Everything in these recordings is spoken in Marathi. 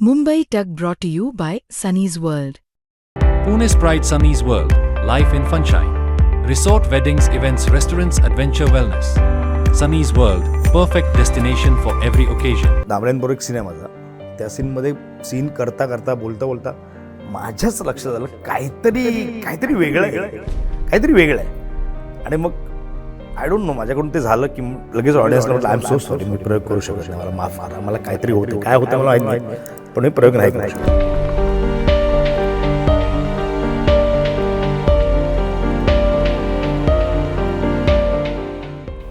Mumbai Tug brought to you by Sunny's World. Pune's Pride Sunny's World, Life in Funshine. Resort weddings, events, restaurants, adventure wellness. Sunny's World, perfect destination for every occasion. दामलेंबरोबर एक सीन आहे माझा. त्या सीनमध्ये सीन करता करता बोलता बोलता माझ्याच लक्षात आलं काहीतरी वेगळं आहे. आणि मग आय डोंट नो माझ्याकडून ते झालं की लगेच ऑडियन्सला म्हटलं आय एम सो सॉरी, मी प्रयोग करू शकत नाही, मला माफ करा, मला काहीतरी होतं, काय होतं मला माहीत नाही, पण मी प्रयोग नाही करू शकत.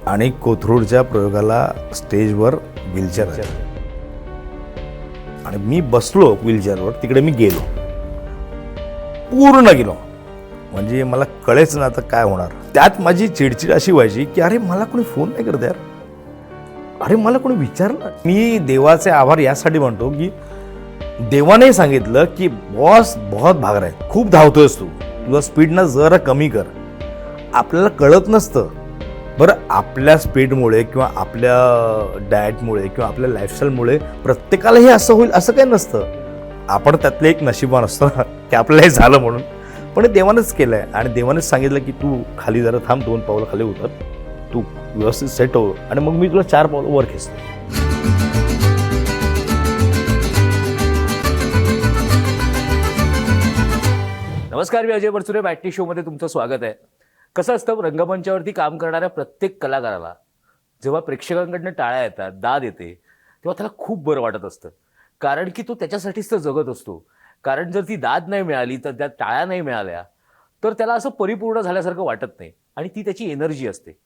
आणि कोथरूडच्या प्रयोगाला स्टेजवर व्हीलचेअर आहे आणि मी बसलो व्हीलचेअरवर, तिकडे मी गेलो, पूर्ण गेलो, म्हणजे मला कळेच ना आता काय होणार. त्यात माझी चिडचिड अशी व्हायची की अरे मला कोणी फोन नाही करत यार, अरे मला कोणी विचारलं. मी देवाचे आभार यासाठी म्हणतो की देवाने सांगितलं की बॉस बहुत भाग रहा है, खूप धावतोयस तू, तुझा स्पीड ना जरा कमी कर. आपल्याला कळत नसतं बरं, आपल्या स्पीडमुळे किंवा आपल्या डाएटमुळे किंवा आपल्या लाईफस्टाईलमुळे प्रत्येकाला हे असं होईल असं काही नसतं. आपण त्यातले एक नशिबान असतो ना की आपल्याला हे झालं म्हणून, पण हे देवानेच केलं आहे. आणि देवानेच सांगितलं की तू खाली जरा थांब, 2 पावलं खाली उतर, तू व्यवस्थित सेट हो, आणि मग मी तुला 4 पावलं वर खेचतो. नमस्कार, मी अजय परचुरे, मॅटनी शोमध्ये तुमचं स्वागत आहे. कसं असतं, रंगमंचावरती काम करणाऱ्या प्रत्येक कलाकाराला जेव्हा प्रेक्षकांकडनं टाळ्या येतात, दाद येते, तेव्हा त्याला खूप बरं वाटत असतं. कारण की तो त्याच्यासाठीच तर जगत असतो. कारण जर ती दाद नाही मिळाली, तर त्या टाळ्या नाही मिळाल्या, तर त्याला असं परिपूर्ण झाल्यासारखं वाटत नाही, आणि ती त्याची एनर्जी असते.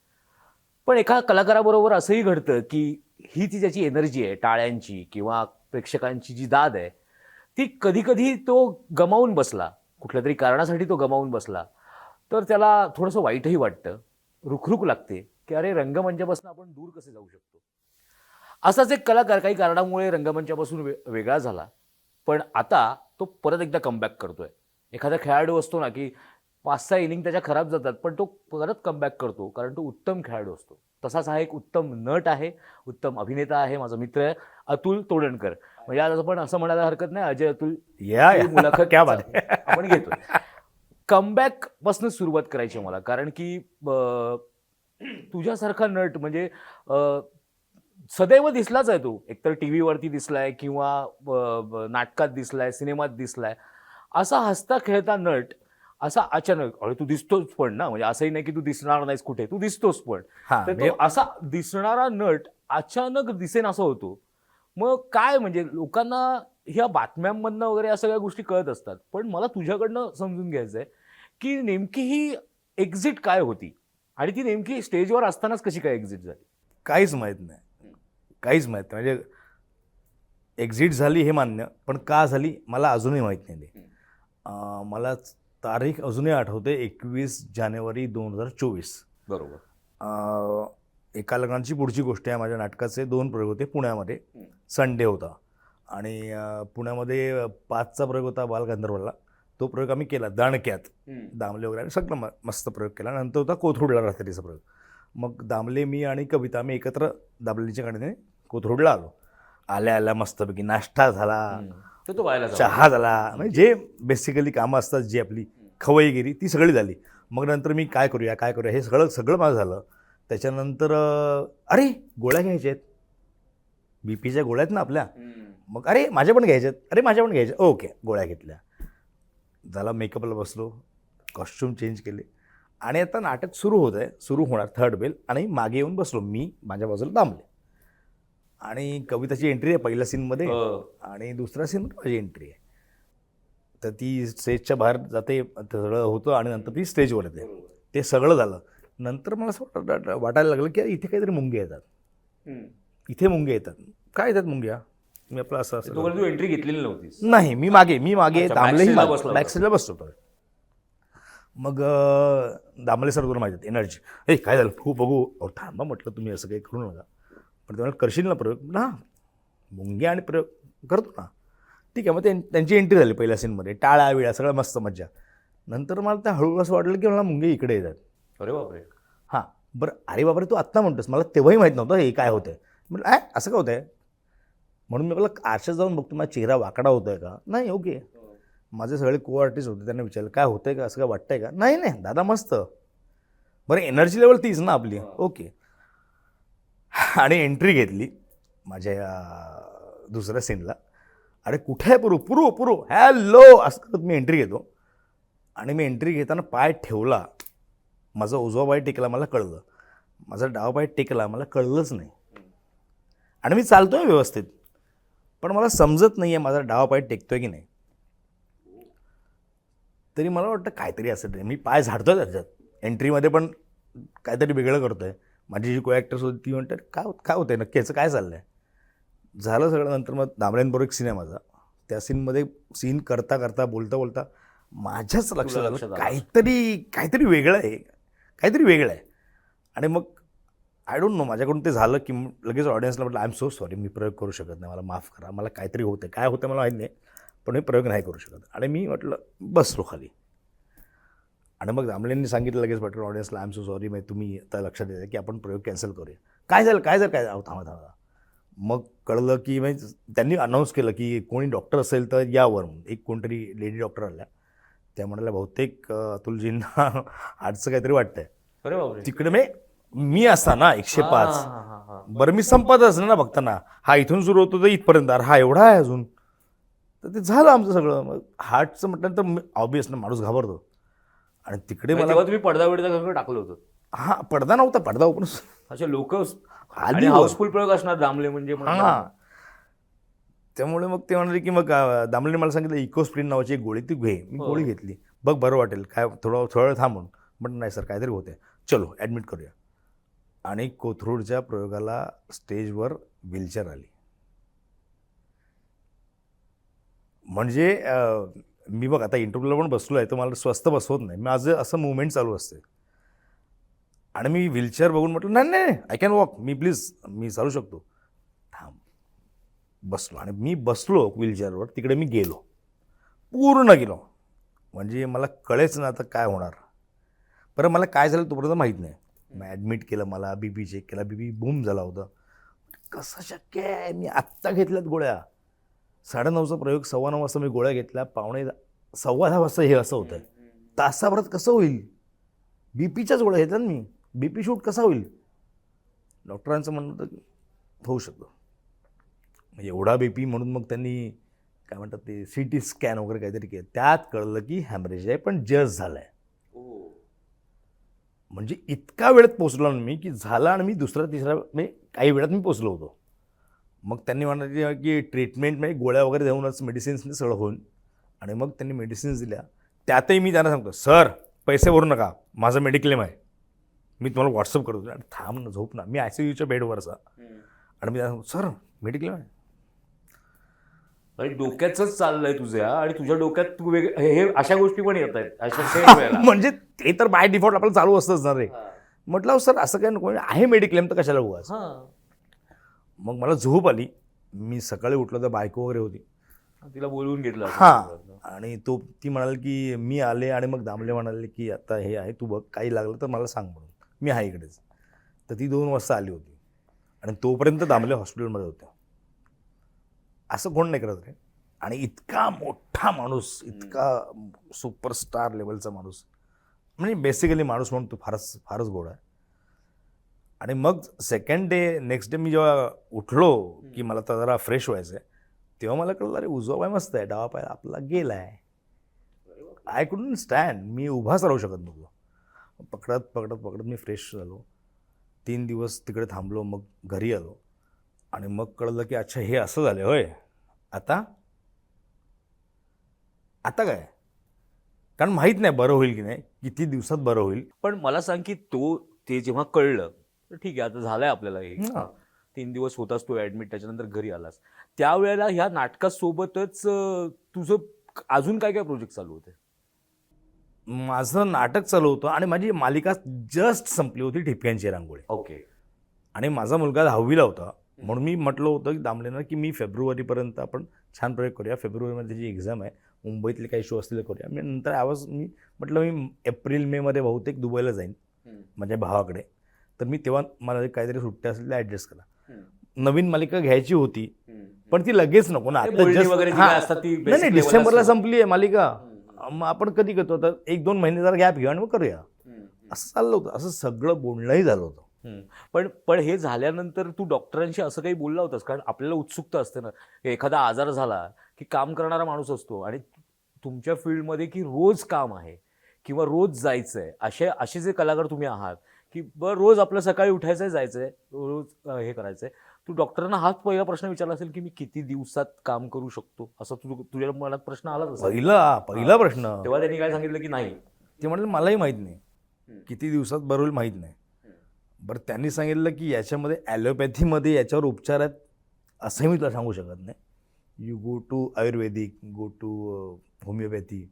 पण एका कलाकाराबरोबर असंही घडतं की ही ती त्याची एनर्जी आहे, टाळ्यांची किंवा प्रेक्षकांची जी दाद आहे, ती कधीकधी तो गमावून बसला, कुठल्या तरी कारणासाठी तो गमावून बसला, तर त्याला थोडंसं वाईटही वाटतं, रुखरुख लागते की अरे रंगमंचापासून आपण दूर कसे जाऊ शकतो. असाच एक कलाकार काही कारणामुळे रंगमंचापासून वेगळा झाला, पण आता तो परत एकदा कमबॅक करतोय. एखादा खेळाडू असतो ना की 5-6 इनिंग त्याच्या खराब जातात, पण तो परत कमबॅक करतो, कारण तो उत्तम खेळाडू असतो. तसाच हा एक उत्तम नट आहे, उत्तम अभिनेता आहे, माझा मित्र आहे अतुल तोडणकर. म्हणजे आज आपण असं म्हणायला हरकत नाही, अजय अतुल या मुलाखत क्या बात आहे. आपण घेतोय. कमबॅक पासून सुरुवात करायची मला, कारण की तुझ्यासारखा नट म्हणजे सदैव दिसलाच आहे तो. एकतर टीव्हीवरती दिसलाय किंवा नाटकात दिसलाय, सिनेमात दिसलाय. असा हसता खेळता नट असा अचानक, अरे तू दिसतोच पण ना, म्हणजे असंही नाही की तू दिसणार नाहीस कुठे, तू दिसतोस पण. तर तो असा दिसणारा नट अचानक दिसेन असं होतो. मग काय म्हणजे लोकांना ह्या बातम्यांमधनं वगैरे या सगळ्या गोष्टी कळत असतात, पण मला तुझ्याकडनं समजून घ्यायचं आहे की नेमकी ही एक्झिट काय होती, आणि ती नेमकी स्टेजवर असतानाच कशी काय एक्झिट झाली? काहीच माहीत नाही. म्हणजे एक्झिट झाली हे मान्य, पण का झाली मला अजूनही माहीत नाही. मला तारीख अजूनही आठवते, 21 जानेवारी 2024. बरोबर. एका लग्नाची पुढची गोष्ट आहे. माझ्या नाटकाचे 2 प्रयोग होते पुण्यामध्ये. संडे होता आणि पुण्यामध्ये 5चा प्रयोग होता बालगंधर्वला. तो प्रयोग आम्ही केला दाणक्यात, दामले वगैरे सगळं मस्त प्रयोग केला. नंतर होता कोथरूडला रात्रीचा प्रयोग. मग दामले, मी आणि कविता आम्ही एकत्र दामलेच्या गाडीने कोथरूडला आलो. आल्या मस्तपैकी नाश्ता झाला, चहा झाला, म्हणजे जे बेसिकली कामं असतात, जी आपली खवईगिरी ती सगळी झाली. मग नंतर मी काय करूया हे सगळं माझं झालं. त्याच्यानंतर अरे गोळ्या घ्यायच्या आहेत, बीपीच्या गोळ्या आहेत ना आपल्या. मग अरे माझ्या पण घ्यायच्या, ओके गोळ्या घेतल्या. झाला, मेकअपला बसलो, कॉस्ट्यूम चेंज केले, आणि आता नाटक सुरू होणार 3rd बेल, आणि मागे येऊन बसलो मी, माझ्या बाजूला दामले, आणि कविताची एंट्री आहे पहिल्या सीनमध्ये, आणि दुसऱ्या सीनमध्ये माझी एंट्री आहे. तर ती स्टेजच्या बाहेर जाते, सगळं होतं, आणि नंतर ती स्टेजवर येते. ते सगळं झालं. नंतर मला असं वाटायला लागलं की इथे काहीतरी मुंग्या येतात, काय येतात मुंग्या. मी आपलं असं तू एंट्री घेतलेली नव्हतीस? नाही, मी मागे दामलेही बॅक साईडला बसलो. मग दामले सर तुला माहिती एनर्जी, हे काय झालं खूप बघू, थांबा म्हटलं, तुम्ही असं काही करू नका, पण तुम्हाला करशील ना प्रयोग ना, मुंग्या आणि प्रयोग करतो ना, ठीक आहे. मग त्यांची एंट्री झाली पहिल्या सीनमध्ये, टाळ्या विळ्या सगळं मस्त मज्जा. नंतर मला त्या हळूहळू असं वाटलं की मला मुंगे इकडे येतात. अरे बापरे. हां बरं, अरे बापरे तू आत्ता म्हणतोस, मला तेव्हाही माहीत नव्हतं हे काय होतंय. म्हटलं असं काय होतंय. म्हणून मी आपला आरशात जाऊन बघतो माझा चेहरा वाकडा होतो आहे का, नाही ओके. माझे सगळे को आर्टिस्ट होते, त्यांना विचारलं काय होतंय का, असं काय वाटतंय का, नाही नाही दादा मस्त. बरं एनर्जी लेवल तीच ना आपली, ओके. आणि एंट्री घेतली माझ्या दुसऱ्या सीनला. अरे कुठे आहे पुरू, पुरू पुरू हॅलो असं करत मी एंट्री घेतो. आणि मी एंट्री घेताना पाय ठेवला, माझा उजवा पाय टेकला मला कळलं, माझा डावा पाय टेकला मला कळलंच नाही. आणि मी चालतोय व्यवस्थित, पण मला समजत नाही आहे माझा डावा पाय टेकतोय की नाही. तरी मला वाटतं काहीतरी असं ते मी पाय झाडतोय त्याच्यात एंट्रीमध्ये, पण काहीतरी वेगळं करतोय. माझी जी को ॲक्टर्स होती ती म्हणते काय होतंय नक्की, याचं काय चाललंय. झालं सगळं. नंतर मग दामलेंबरोबर एक सीन आहे माझा, त्या सीनमध्ये सीन करता करता बोलता बोलता माझ्याच लक्षात आलं काहीतरी वेगळं आहे, काहीतरी वेगळं आहे. आणि मग आय डोंट नो माझ्याकडून ते झालं की लगेच ऑडियन्सला म्हटलं आय एम सो सॉरी, मी प्रयोग करू शकत नाही, मला माफ करा, मला काहीतरी होतं, काय होतं मला माहीत नाही, पण मी प्रयोग नाही करू शकत. आणि मी म्हटलं बसलो खाली. आणि मग दामलेंनी सांगितलं लगेच पटकन ऑडियन्सला आय एम सो सॉरी, मग तुम्ही आता लक्षात द्या की आपण प्रयोग कॅन्सल करूया. काय झालं थांबा. मग कळलं की म्हणजे त्यांनी अनाऊन्स केलं की कोणी डॉक्टर असेल तर यावर. एक कोणतरी लेडी डॉक्टर आल्या, त्या म्हणाल्या बहुतेक अतुलजींना हार्टचं काहीतरी वाटतंय. अरे बापरे. तिकडे मी असताना 105 बरं मी संपत असणार ना बघताना, हा इथून सुरू होतो तर इथपर्यंत, हा एवढा आहे अजून. तर ते झालं आमचं सगळं. मग हार्टचं म्हटलं तर ऑब्वियस ना माणूस घाबरतो. आणि तिकडे मला तुम्ही पडदा बिडदा टाकलं होतं. हा पडदा नव्हता, पडदा ओपन. असे लोक आली हाऊसफुल प्रयोग असणार दामले म्हणजे. हां, त्यामुळे मग ते म्हणाले की मग दामलेने मला सांगितलं इकोस्प्रिन नावाची एक गोळी ती घे. मी गोळी घेतली, बघ बरं वाटेल काय, थोडा वेळ थांबून. म्हटलं नाही सर काहीतरी होते, चलो ॲडमिट करूया. आणि कोथरूडच्या प्रयोगाला स्टेजवर व्हीलचेअर आली. म्हणजे मी बघ आता इंटरव्ह्यूला पण बसलो आहे तर मला स्वस्त बसवत नाही, माझं असं मुवमेंट चालू असते. आणि मी व्हीलचेअर बघून म्हटलं नाही नाही आय कॅन वॉक, मी चालू शकतो, थांब. बसलो आणि मी बसलो व्हीलचेअरवर. तिकडे मी गेलो, पूर्ण गेलो. म्हणजे मला कळेच ना आता काय होणार. बरं मला काय झालं तोपर्यंत माहीत नाही. मग ॲडमिट केलं, मला BP चेक केला, BP बूम झाला होता. कसं शक्य आहे, मी आत्ता घेतल्यात गोळ्या. 9:30चा प्रयोग 9:15 वाजता मी गोळ्या घेतल्या, 9:15 वाजता हे असं होतं. तासाभरात कसं होईल, BPच्याच गोळ्या घेतल्या मी, BP शूट कसा होईल. डॉक्टरांचं म्हणणं होतं होऊ शकतं. एवढा BP म्हणून मग त्यांनी काय म्हणतात ते CT स्कॅन वगैरे काहीतरी केलं, त्यात कळलं की हॅमरेज आहे, पण जस्ट झालं आहे. म्हणजे इतका वेळात पोचलो मी की झाला. आणि मी दुसऱ्या तिसऱ्या म्हणजे काही वेळात मी पोचलो होतो. मग त्यांनी म्हणाले की ट्रीटमेंट म्हणजे गोळ्या वगैरे देऊनच मेडिसिन्सने सगळं होईल. आणि मग त्यांनी मेडिसिन्स दिल्या. त्यातही मी त्यांना सांगतो सर पैसे भरू नका, माझं मेडिक्लेम आहे, मी तुम्हाला व्हॉट्सअप करतो. आणि थांब ना, झोप ना, मी ICUच्या बेडवरचा. आणि मी त्यांना सांगतो सर मेडिक्लेम आहे. डोक्याचंच चाललंय तुझ्या, आणि तुझ्या डोक्यात तू हे अशा गोष्टी पण येत आहेत अशा. म्हणजे ते तर बाय डिफॉल्ट आपल्याला चालू असतंच ना रे. म्हटलं सर असं काय नको आहे, मेडिक्लेम तर कशाला उगाच. मग मला झोप आली. मी सकाळी उठलो तर बायको वगैरे होती, तिला बोलवून घेतलं. हां. आणि ती म्हणाली की मी आले. आणि मग दामले म्हणाले की आता हे आहे, तू बघ काही लागलं तर मला सांग म्हणून, मी आहे इकडेच. तर ती 2 वाजता आली होती. आणि तोपर्यंत दामले हॉस्पिटलमध्ये होते. असं कोण नाही करत रे. आणि इतका मोठा माणूस, इतका सुपरस्टार लेवलचा माणूस, म्हणजे बेसिकली माणूस म्हणून तो फारच गोड आहे. आणि मग सेकंड डे नेक्स्ट डे मी जेव्हा उठलो की मला तर जरा फ्रेश व्हायचं आहे, तेव्हा मला कळलं अरे उजवा पाय मस्त आहे, डावा पाय आपला गेला आहे. आय कुडंट स्टँड, मी उभाच राहू शकत नव्हतो. पकडत मी फ्रेश झालो. 3 दिवस तिकडे थांबलो, मग घरी आलो. आणि मग कळलं की अच्छा हे असं झालं होय. आता काय, कारण माहीत नाही बरं होईल की नाही, किती दिवसात बरं होईल. पण मला सांग की ते जेव्हा कळलं तर ठीक आहे आता झालंय आपल्याला हे, 3 दिवस होतास तू ॲडमिट, त्याच्यानंतर घरी आलास, त्यावेळेला ह्या नाटकासोबतच तुझं अजून काय काय प्रोजेक्ट चालू होते? माझं नाटक चालू होतं आणि माझी मालिका जस्ट संपली होती, ठिपक्यांची रांगोळी. ओके. आणि माझा मुलगा 10वीला होता, म्हणून मी म्हटलं होतं की दामलेंना की मी फेब्रुवारीपर्यंत आपण छान प्रयोग करूया. फेब्रुवारीमध्ये त्याची एक्झाम आहे, मुंबईतले काही शो असलेले करूया. मी नंतर मी म्हटलं मी एप्रिल मेमध्ये बहुतेक दुबईला जाईन माझ्या भावाकडे, तर मी तेव्हा मला काहीतरी सुट्ट्या असलेल्या ॲडजस्ट करा. नवीन मालिका घ्यायची होती, पण ती लगेच नको ना. आता बोलणी just- वगैरे जी हां. काय असतात ती नाही basic नाही, level डिसेंबरला असतात. संपली आहे मालिका. मग आपण कधी करतो आता 1-2 महिने जरा गॅप घेऊ आणि मग करूया, असं चाललं होतं. असं सगळं बोलणंही झालं होतं. पण हे झाल्यानंतर तू डॉक्टरांशी असं काही बोलला होतास? कारण आपल्याला उत्सुकता असते ना, की एखादा आजार झाला की काम करणारा माणूस असतो आणि तुमच्या फील्डमध्ये की रोज काम आहे किंवा रोज जायचं आहे, असे जे कलाकार तुम्ही आहात की रोज आपलं सकाळी उठायचंय, जायचंय, रोज हे करायचंय, तू डॉक्टरांना हाच पहिला प्रश्न विचारला असेल की मी किती दिवसात काम करू शकतो, असं तुझ्या मनात प्रश्न आलाच असेल. पहिला प्रश्न. तेव्हा त्यांनी काय सांगितलं की नाही? ते म्हणाले मलाही माहीत नाही, किती दिवसात बरं होईल माहीत नाही. बरं, त्यांनी सांगितलं की याच्यामध्ये ॲलोपॅथीमध्ये याच्यावर उपचार आहेत असंही मी तुला सांगू शकत नाही. You go to ayurvedic, go to homeopathy.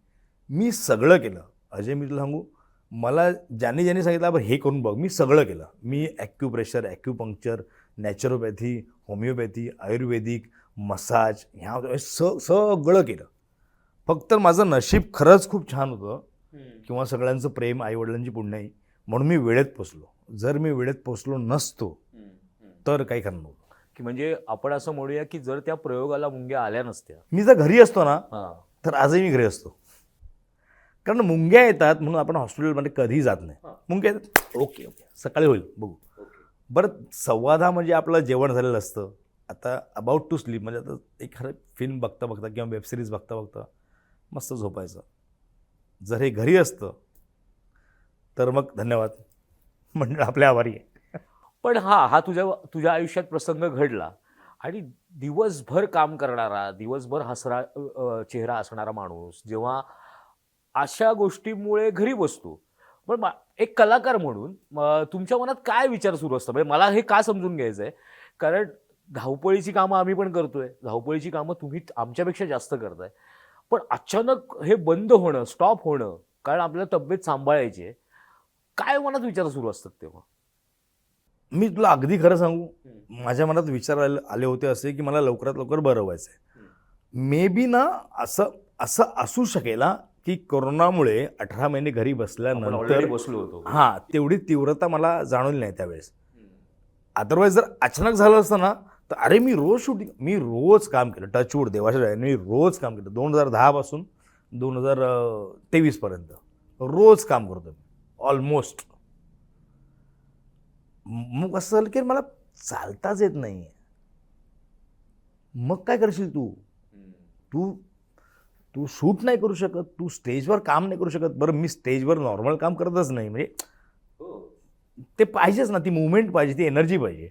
मी सगळं केलं अजय. मी तुला सांगू, मला ज्यांनी सांगितलं बरं हे करून बघ, मी सगळं केलं. मी ॲक्युप्रेशर, ॲक्युपंक्चर, नॅचरोपॅथी, होमिओपॅथी, आयुर्वेदिक, मसाज, ह्या सगळं केलं. फक्त माझं नशीब खरंच खूप छान होतं किंवा सगळ्यांचं प्रेम, आईवडिलांची पुण्याई, म्हणून मी वेळेत पोचलो. जर मी वेळेत पोचलो नसतो तर काही खरं नव्हतं. की म्हणजे आपण असं म्हणूया की जर त्या प्रयोगाला मुंग्या आल्या नसत्या, मी जर घरी असतो ना हां, तर आजही मी घरी असतो. कारण मुंग्या येतात म्हणून आपण हॉस्पिटलमध्ये कधीही जात नाही. मुंग्या येतात, ओके सकाळी होईल, बघू. बरं, 10:15 म्हणजे आपलं जेवण झालेलं असतं. आता अबाउट टू स्लीप, म्हणजे आता एखादं फिल्म बघता बघता किंवा वेबसिरीज बघता बघता मस्त झोपायचं. जर हे घरी असतं तर मग धन्यवाद, म्हणजे आपले आभारी आहे. पण हा तुझ्या आयुष्यात प्रसंग घडला आणि दिवसभर काम करणारा, दिवसभर चेहरा असणारा माणूस जेव्हा अशा गोष्टीमुळे घरी बसतो, पण एक कलाकार म्हणून तुमच्या मनात काय विचार सुरू असतात? म्हणजे मला हे का समजून घ्यायचं आहे, कारण धावपळीची कामं आम्ही पण करतोय, धावपळीची कामं तुम्ही आमच्यापेक्षा जास्त करताय, पण अचानक हे बंद होणं, स्टॉप होणं, कारण आपल्याला तब्येत सांभाळायची आहे, काय मनात विचार सुरू असतात तेव्हा? मी तुला अगदी खरं सांगू, माझ्या मनात विचार आले होते असे की मला लवकरात लवकर बरं व्हायचं आहे. मे बी ना असं असू शकेल की कोरोनामुळे 18 महिने घरी बसल्यानंतर बसलो होतो. हां, तेवढी तीव्रता मला जाणवली नाही त्यावेळेस. अदरवाईज जर अचानक झालं असतं ना तर अरे मी रोज काम केलं. टचवूड, देवाच्या दयेने मी रोज काम केलं. 2010 पासून 2023 पर्यंत रोज काम करतो मी ऑलमोस्ट. मग असं झालं की मला चालताच येत नाही. मग काय करशील तू शूट नाही करू शकत, तू स्टेजवर काम नाही करू शकत. बरं, मी स्टेजवर नॉर्मल काम करतच नाही, म्हणजे ते पाहिजेच ना, ती मुवमेंट पाहिजे, ती एनर्जी पाहिजे.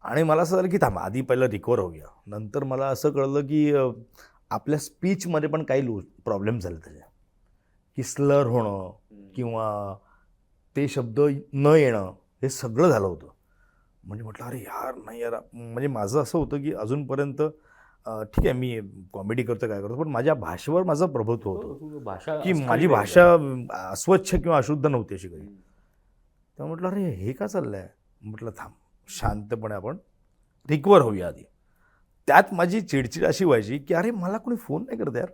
आणि मला असं झालं की थांबा, आधी पहिलं रिकवर होऊया. नंतर मला असं कळलं की आपल्या स्पीचमध्ये पण काही प्रॉब्लेम झाले त्याचे, की स्लर होणं किंवा ते शब्द न येणं, हे सगळं झालं होतं. म्हणजे म्हटलं अरे यार नाही यार, म्हणजे माझं असं होतं की अजूनपर्यंत ठीक आहे मी कॉमेडी करतो, काय करतो, पण माझ्या भाषेवर माझं प्रभुत्व होतं की माझी भाषा अस्वच्छ किंवा अशुद्ध नव्हती अशी काही. तेव्हा म्हटलं अरे हे का चाललं आहे. म्हटलं थांब, शांतपणे आपण रिकवर होऊया आधी. त्यात माझी चिडचिड अशी व्हायची की अरे मला कोणी फोन नाही करत यार,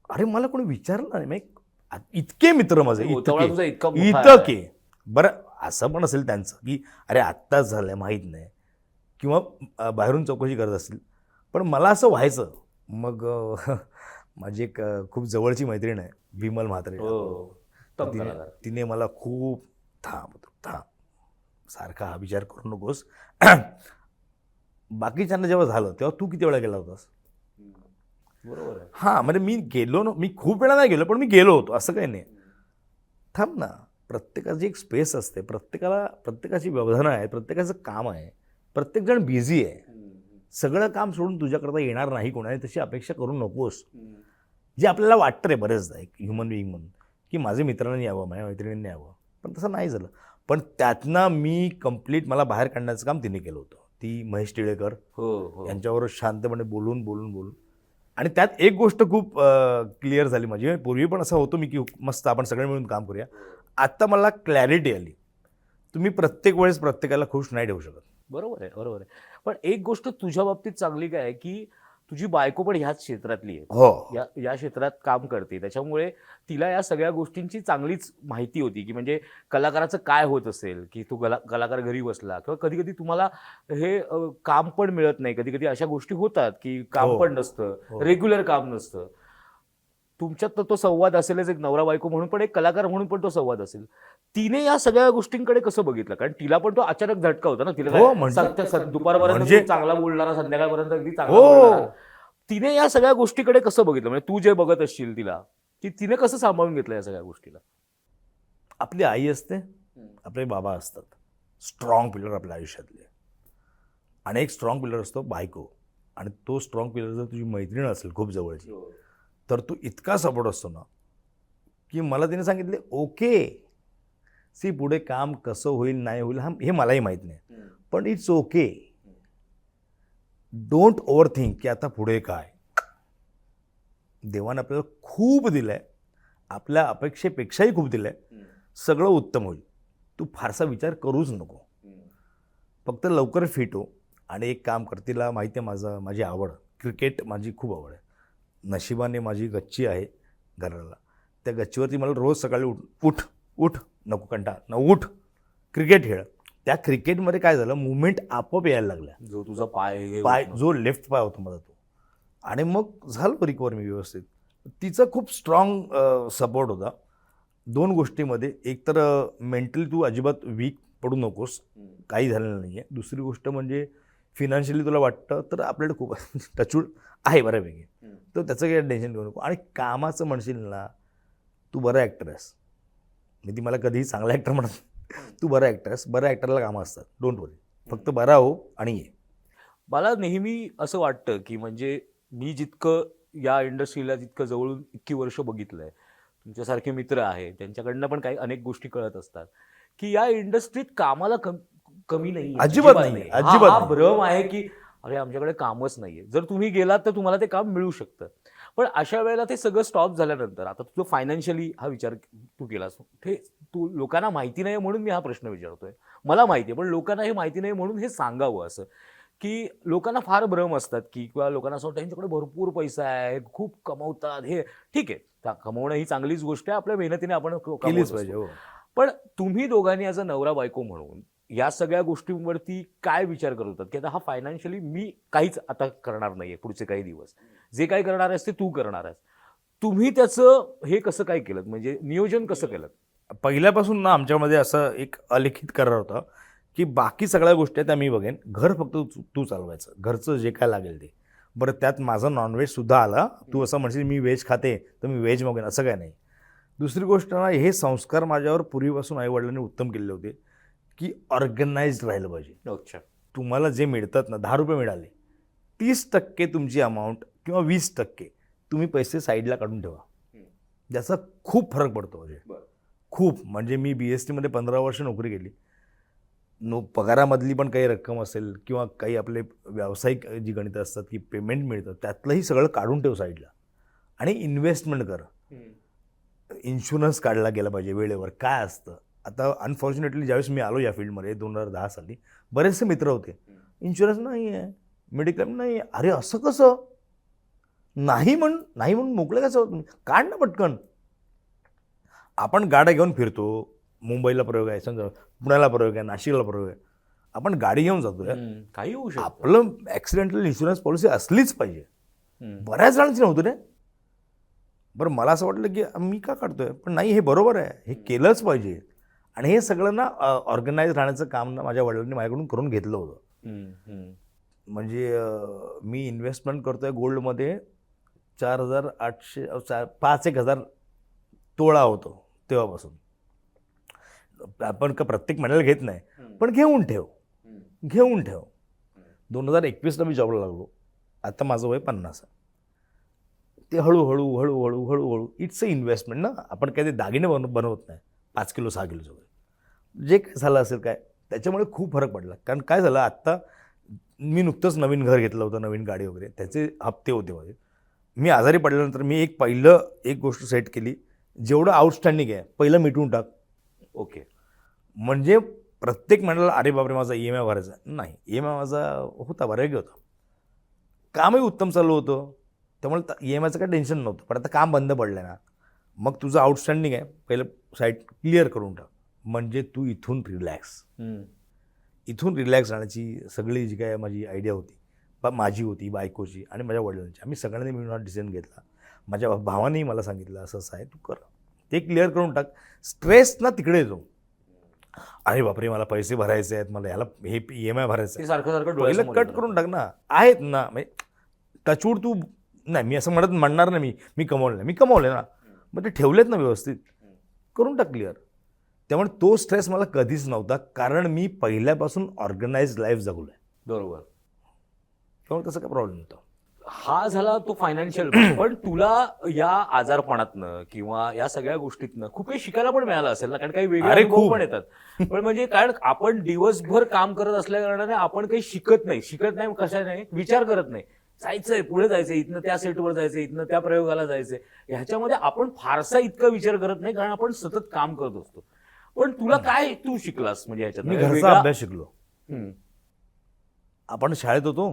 अरे मला कोणी विचारलं नाही. मग इतके मित्र माझे, इतके. बरं, असं पण असेल त्यांचं की अरे आत्ताच झालं आहे माहीत नाही किंवा बाहेरून चौकशी करत असतील, पण मला असं व्हायचं. मग माझी एक खूप जवळची मैत्रीण आहे, विमल म्हात्रे. तिने मला खूप थांब सारखा हा विचार करू नकोस. बाकीच्यांना जेव्हा झालं तेव्हा तू किती वेळा गेला होतास? बरोबर आहे. हां, म्हणजे मी गेलो ना, मी खूप वेळा नाही गेलो, पण मी गेलो होतो, असं काही नाही. थांब ना, प्रत्येकाची एक स्पेस असते, प्रत्येकाची व्यवधानं आहे, प्रत्येकाचं काम आहे, प्रत्येकजण बिझी आहे. सगळं काम सोडून तुझ्याकरता येणार नाही कोणाने, तशी अपेक्षा करू नकोस. जे आपल्याला वाटतं रे बरेचदा एक ह्युमन बिईंग म्हणून की माझ्या मित्रांनी यावं, माझ्या मैत्रिणींनी यावं, पण तसं नाही झालं. पण त्यातनं मी कंप्लीट मला बाहेर काढण्याचं काम तिने केलं होतं. ती महेश टिळेकर यांच्यावर शांतपणे बोलून आणि त्यात एक गोष्ट खूप क्लिअर झाली माझी. पूर्वी पण असं होतं मी की मस्त आपण सगळे मिळून काम करूया. आत्ता मला क्लॅरिटी आली, तुम्ही प्रत्येक वेळेस प्रत्येकाला खुश नाही ठेवू शकत. बरोबर आहे. पण एक गोष्ट तुझ्या बाबतीत चांगली काय आहे की तुझी बायको पण ह्याच क्षेत्रातली आहे, हो या क्षेत्रात काम करते, त्याच्यामुळे तिला या सगळ्या गोष्टींची चांगलीच माहिती होती की म्हणजे कलाकाराचं काय होत असेल, की तो कलाकार घरी बसला किंवा कधी कधी तुम्हाला हे काम पण मिळत नाही, कधी कधी अशा गोष्टी होतात की काम हो. पण नसतं, हो. रेग्युलर काम नसतं. तुमच्यात तर तो संवाद असेलच, एक नवरा बायको म्हणून, पण एक कलाकार म्हणून पण तो संवाद असेल. तिने या सगळ्या गोष्टींकडे कसं बघितलं? कारण तिला पण तो अचानक झटका होता ना, तिला हो, काय म्हणजे- दुपारपर्यंत म्हणजे- तो चांगला बोलणारा, संध्याकाळपर्यंत अगदी चांगला हो. बोलणारा. तिने या सगळ्या गोष्टीकडे कसं बघितलं? म्हणजे तू जे बघत असशील तिला, तिने कसं सांभाळून घेतलं या सगळ्या गोष्टीला? आपली आई असते, आपले बाबा असतात, स्ट्रॉंग पिलर आपल्या आयुष्यातले. आणि एक स्ट्रॉंग पिलर असतो बायको. आणि तो स्ट्रॉंग पिलर जर तुझी मैत्रीण असेल खूप जवळची, तर तो इतका सपोर्ट असतो ना, की मला तिने सांगितले ओके सी पुढे काम कसं होईल नाही होईल हे मलाही माहीत नाही, पण it's okay, don't over think की आता पुढे काय. देवाने आपल्याला खूप दिलं आहे, आपल्या अपेक्षेपेक्षाही खूप दिलं आहे, सगळं उत्तम होईल, तू फारसा विचार करूच नको, फक्त लवकर फिट हो. आणि एक काम कर, तिला माहिती आहे माझी आवड, क्रिकेट माझी खूप आवड आहे. नशिबाने माझी गच्ची आहे घराला, त्या गच्चीवरती मला रोज सकाळी उठ उठ नको कंटाळा न उठ क्रिकेट खेळ. त्या क्रिकेटमध्ये काय झालं, मुवमेंट आपोआप यायला लागल्या, जो तुझा पाय जो लेफ्ट पाय होता माझा तो. आणि मग झालं रिकवर मी व्यवस्थित. तिचा खूप स्ट्रॉंग सपोर्ट होता दोन गोष्टीमध्ये. एक तर मेंटली तू अजिबात वीक पडू नकोस, काही झालेलं नाही आहे. दुसरी गोष्ट म्हणजे फिनान्शियली तुला वाटतं तर आपल्याकडे खूप टचूड आहे बऱ्यापैकी, तर त्याचं काही टेन्शन घेऊ नको. आणि कामाचं म्हणशील ना, तू बरा ॲक्टर आहेस, मी ती मला कधीही चांगला ॲक्टर म्हणत, तू बरा ॲक्टर आहेस, बऱ्या ॲक्टरला कामं असतात, डोंट वरी, फक्त बरा हो आणि ये. मला नेहमी असं वाटतं की म्हणजे मी जितकं या इंडस्ट्रीला जितकं जवळून इतकी वर्ष बघितलंय, तुमच्यासारखे मित्र आहे त्यांच्याकडनं पण काही अनेक गोष्टी कळत असतात की या इंडस्ट्रीत कामाला कमी नाही, अजिबात नाही, अजिबात हा नाही. भ्रम आहे की अरे आमच्याकडे कामच नाहीये. जर तुम्ही गेलात तर तुम्हाला ते काम मिळू शकतं, पण अशा वेळेला ते सगळं स्टॉप झाल्यानंतर आता तुझं फायनान्शियली हा विचार तू केलास, हे तू लोकांना माहिती नाही म्हणून मी हा प्रश्न विचारतोय. मला माहिती आहे, पण लोकांना हे माहिती नाही म्हणून हे सांगावं असं, की लोकांना फार भ्रम असतात की किंवा लोकांना असं वाटतं त्यांच्याकडे भरपूर पैसा आहे, खूप कमवतात, हे ठीक आहे, कमवणं ही चांगलीच गोष्ट आहे, आपल्या मेहनतीने आपण केलीच पाहिजे. हो. पण तुम्ही दोघांनी ॲज अ नवरा बायको म्हणून या सगळ्या गोष्टींवरती काय विचार करत होतात की आता हा फायनान्शियली मी काहीच आता करणार नाहीये पुढचे काही दिवस, जे काही करणार आहेस ते तू करणार आहेस, तुम्ही त्याचं हे कसं काय केलं, म्हणजे नियोजन कसं केलं? पहिल्यापासून ना आमच्यामध्ये असं एक अलिखित करार होता की बाकी सगळ्या गोष्टी त्या मी बघेन, घर फक्त तू चालवायचं, घरचं जे काय लागेल ते. बरं, त्यात माझं नॉनव्हेजसुद्धा आला, तू असं म्हणशील मी व्हेज खाते तर मी व्हेज मागेन, असं काय नाही. दुसरी गोष्ट ना, हे संस्कार माझ्यावर पूर्वीपासून आईवडिलांनी उत्तम केलेले होते की ऑर्गनाइज्ड राहिलं पाहिजे. अच्छा, तुम्हाला जे मिळतात ना, 10 रुपये मिळाले, 30% तुमची अमाऊंट किंवा 20% तुम्ही पैसे साईडला काढून ठेवा, ज्याचा खूप फरक पडतो. म्हणजे खूप, म्हणजे मी BSTमध्ये 15 वर्ष नोकरी केली. पगारामधली पण काही रक्कम असेल किंवा काही आपले व्यावसायिक जी गणितं असतात की पेमेंट मिळतं, त्यातलंही सगळं काढून ठेव साईडला आणि इन्व्हेस्टमेंट कर. इन्शुरन्स काढला गेला पाहिजे वेळेवर. काय असतं आता, अनफॉर्च्युनेटली ज्यावेळेस मी आलो या फील्डमध्ये 2010 साली, बरेचसे मित्र होते, इन्शुरन्स नाही आहे, मेडिक्लेम नाही आहे. अरे असं कसं, नाही म्हणून मोकळे कसं तुम्ही, काढ ना पटकन. आपण गाड्या घेऊन फिरतो, मुंबईला प्रयोग आहे, समजा पुण्याला प्रयोग आहे, नाशिकला प्रयोग आहे, आपण गाडी घेऊन जातो, काही होऊ शकतं. आपलं ॲक्सिडेंटल इन्शुरन्स पॉलिसी असलीच पाहिजे. बऱ्याच जणांची नव्हतं रे. बरं, मला असं वाटलं की मी का काढतोय, पण नाही, हे बरोबर आहे, हे केलंच पाहिजे. आणि हे सगळं ना ऑर्गनाईज राहण्याचं काम ना माझ्या वडिलांनी माझ्याकडून करून घेतलं होतं. म्हणजे मी इन्व्हेस्टमेंट करतोय गोल्डमध्ये 4,800 5,000 तोळा होतो तेव्हापासून. आपण का प्रत्येक महिन्याला घेत नाही, पण घेऊन ठेव. 2021ला मी जॉबला लागलो, आता माझं वय 50 आहे. ते हळूहळू इट्स अ इन्व्हेस्टमेंट ना. आपण काय ते दागिने बनवत नाही 5 किलो 6 किलोचं वगैरे. जे काय झालं असेल काय, त्याच्यामुळे खूप फरक पडला. कारण काय झालं, आत्ता मी नुकतंच नवीन घर घेतलं होतं, नवीन गाडी वगैरे, त्याचे हप्ते होते माझे. मी आजारी पडल्यानंतर मी एक गोष्ट सेट केली, जेवढं आउटस्टँडिंग आहे पहिलं मिटवून टाक. ओके, म्हणजे प्रत्येक महिन्याला अरे बापरे माझा EMI भरायचा नाही, EMI माझा होता, बऱ्यापैकी होता. कामही उत्तम चालू होतं, त्यामुळे EMIचं काही टेन्शन नव्हतं. पण आता काम बंद पडलं ना, मग तुझं आउटस्टँडिंग आहे, पहिलं साईट क्लिअर करून टाक, म्हणजे तू इथून रिलॅक्स. इथून रिलॅक्स राहण्याची सगळी जी काय माझी आयडिया होती, माझी होती, बायकोची आणि माझ्या वडिलांची, आम्ही सगळ्यांनी मिळून हा डिसिजन घेतला. माझ्या भावानेही मला सांगितलं असं असं आहे, तू कर, ते क्लिअर करून टाक. स्ट्रेस ना तिकडे येतो, अरे बापरे मला पैसे भरायचे आहेत, मला याला हे EMI भरायचं आहे, सारखं पहिलं कट करून टाक ना. आहेत ना, म्हणजे टचवूड तू नाही, मी असं म्हणणार नाही मी कमवलं नाही, मी कमवले ना, मग ते ठेवलेत ना व्यवस्थित, करून टाक क्लिअर. त्यामुळे तो स्ट्रेस मला कधीच नव्हता, कारण मी पहिल्यापासून ऑर्गनाइज लाईफ जगलो आहे. बरोबर. त्यामुळे तसं काय प्रॉब्लेम नव्हता. हा झाला तो फायनान्शियल. पण तुला या आजारपणातनं किंवा या सगळ्या गोष्टीतनं खूप काही शिकायला पण मिळालं असेल ना, कारण काही वेगळे अनुभव पण येतात. पण म्हणजे कारण आपण दिवसभर काम करत असल्या कारणाने आपण काही शिकत नाही कशा नाही, विचार करत नाही, जायचंय पुढे जायचंय, इथनं त्या सेटवर जायचंय, इथनं त्या प्रयोगाला जायचंय, ह्याच्यामध्ये आपण फारसा इतका विचार करत नाही, कारण आपण सतत काम करत असतो. पण तुला काय तू शिकलास म्हणजे ह्याच्यात? मी घरचा अभ्यास शिकलो. आपण शाळेत होतो,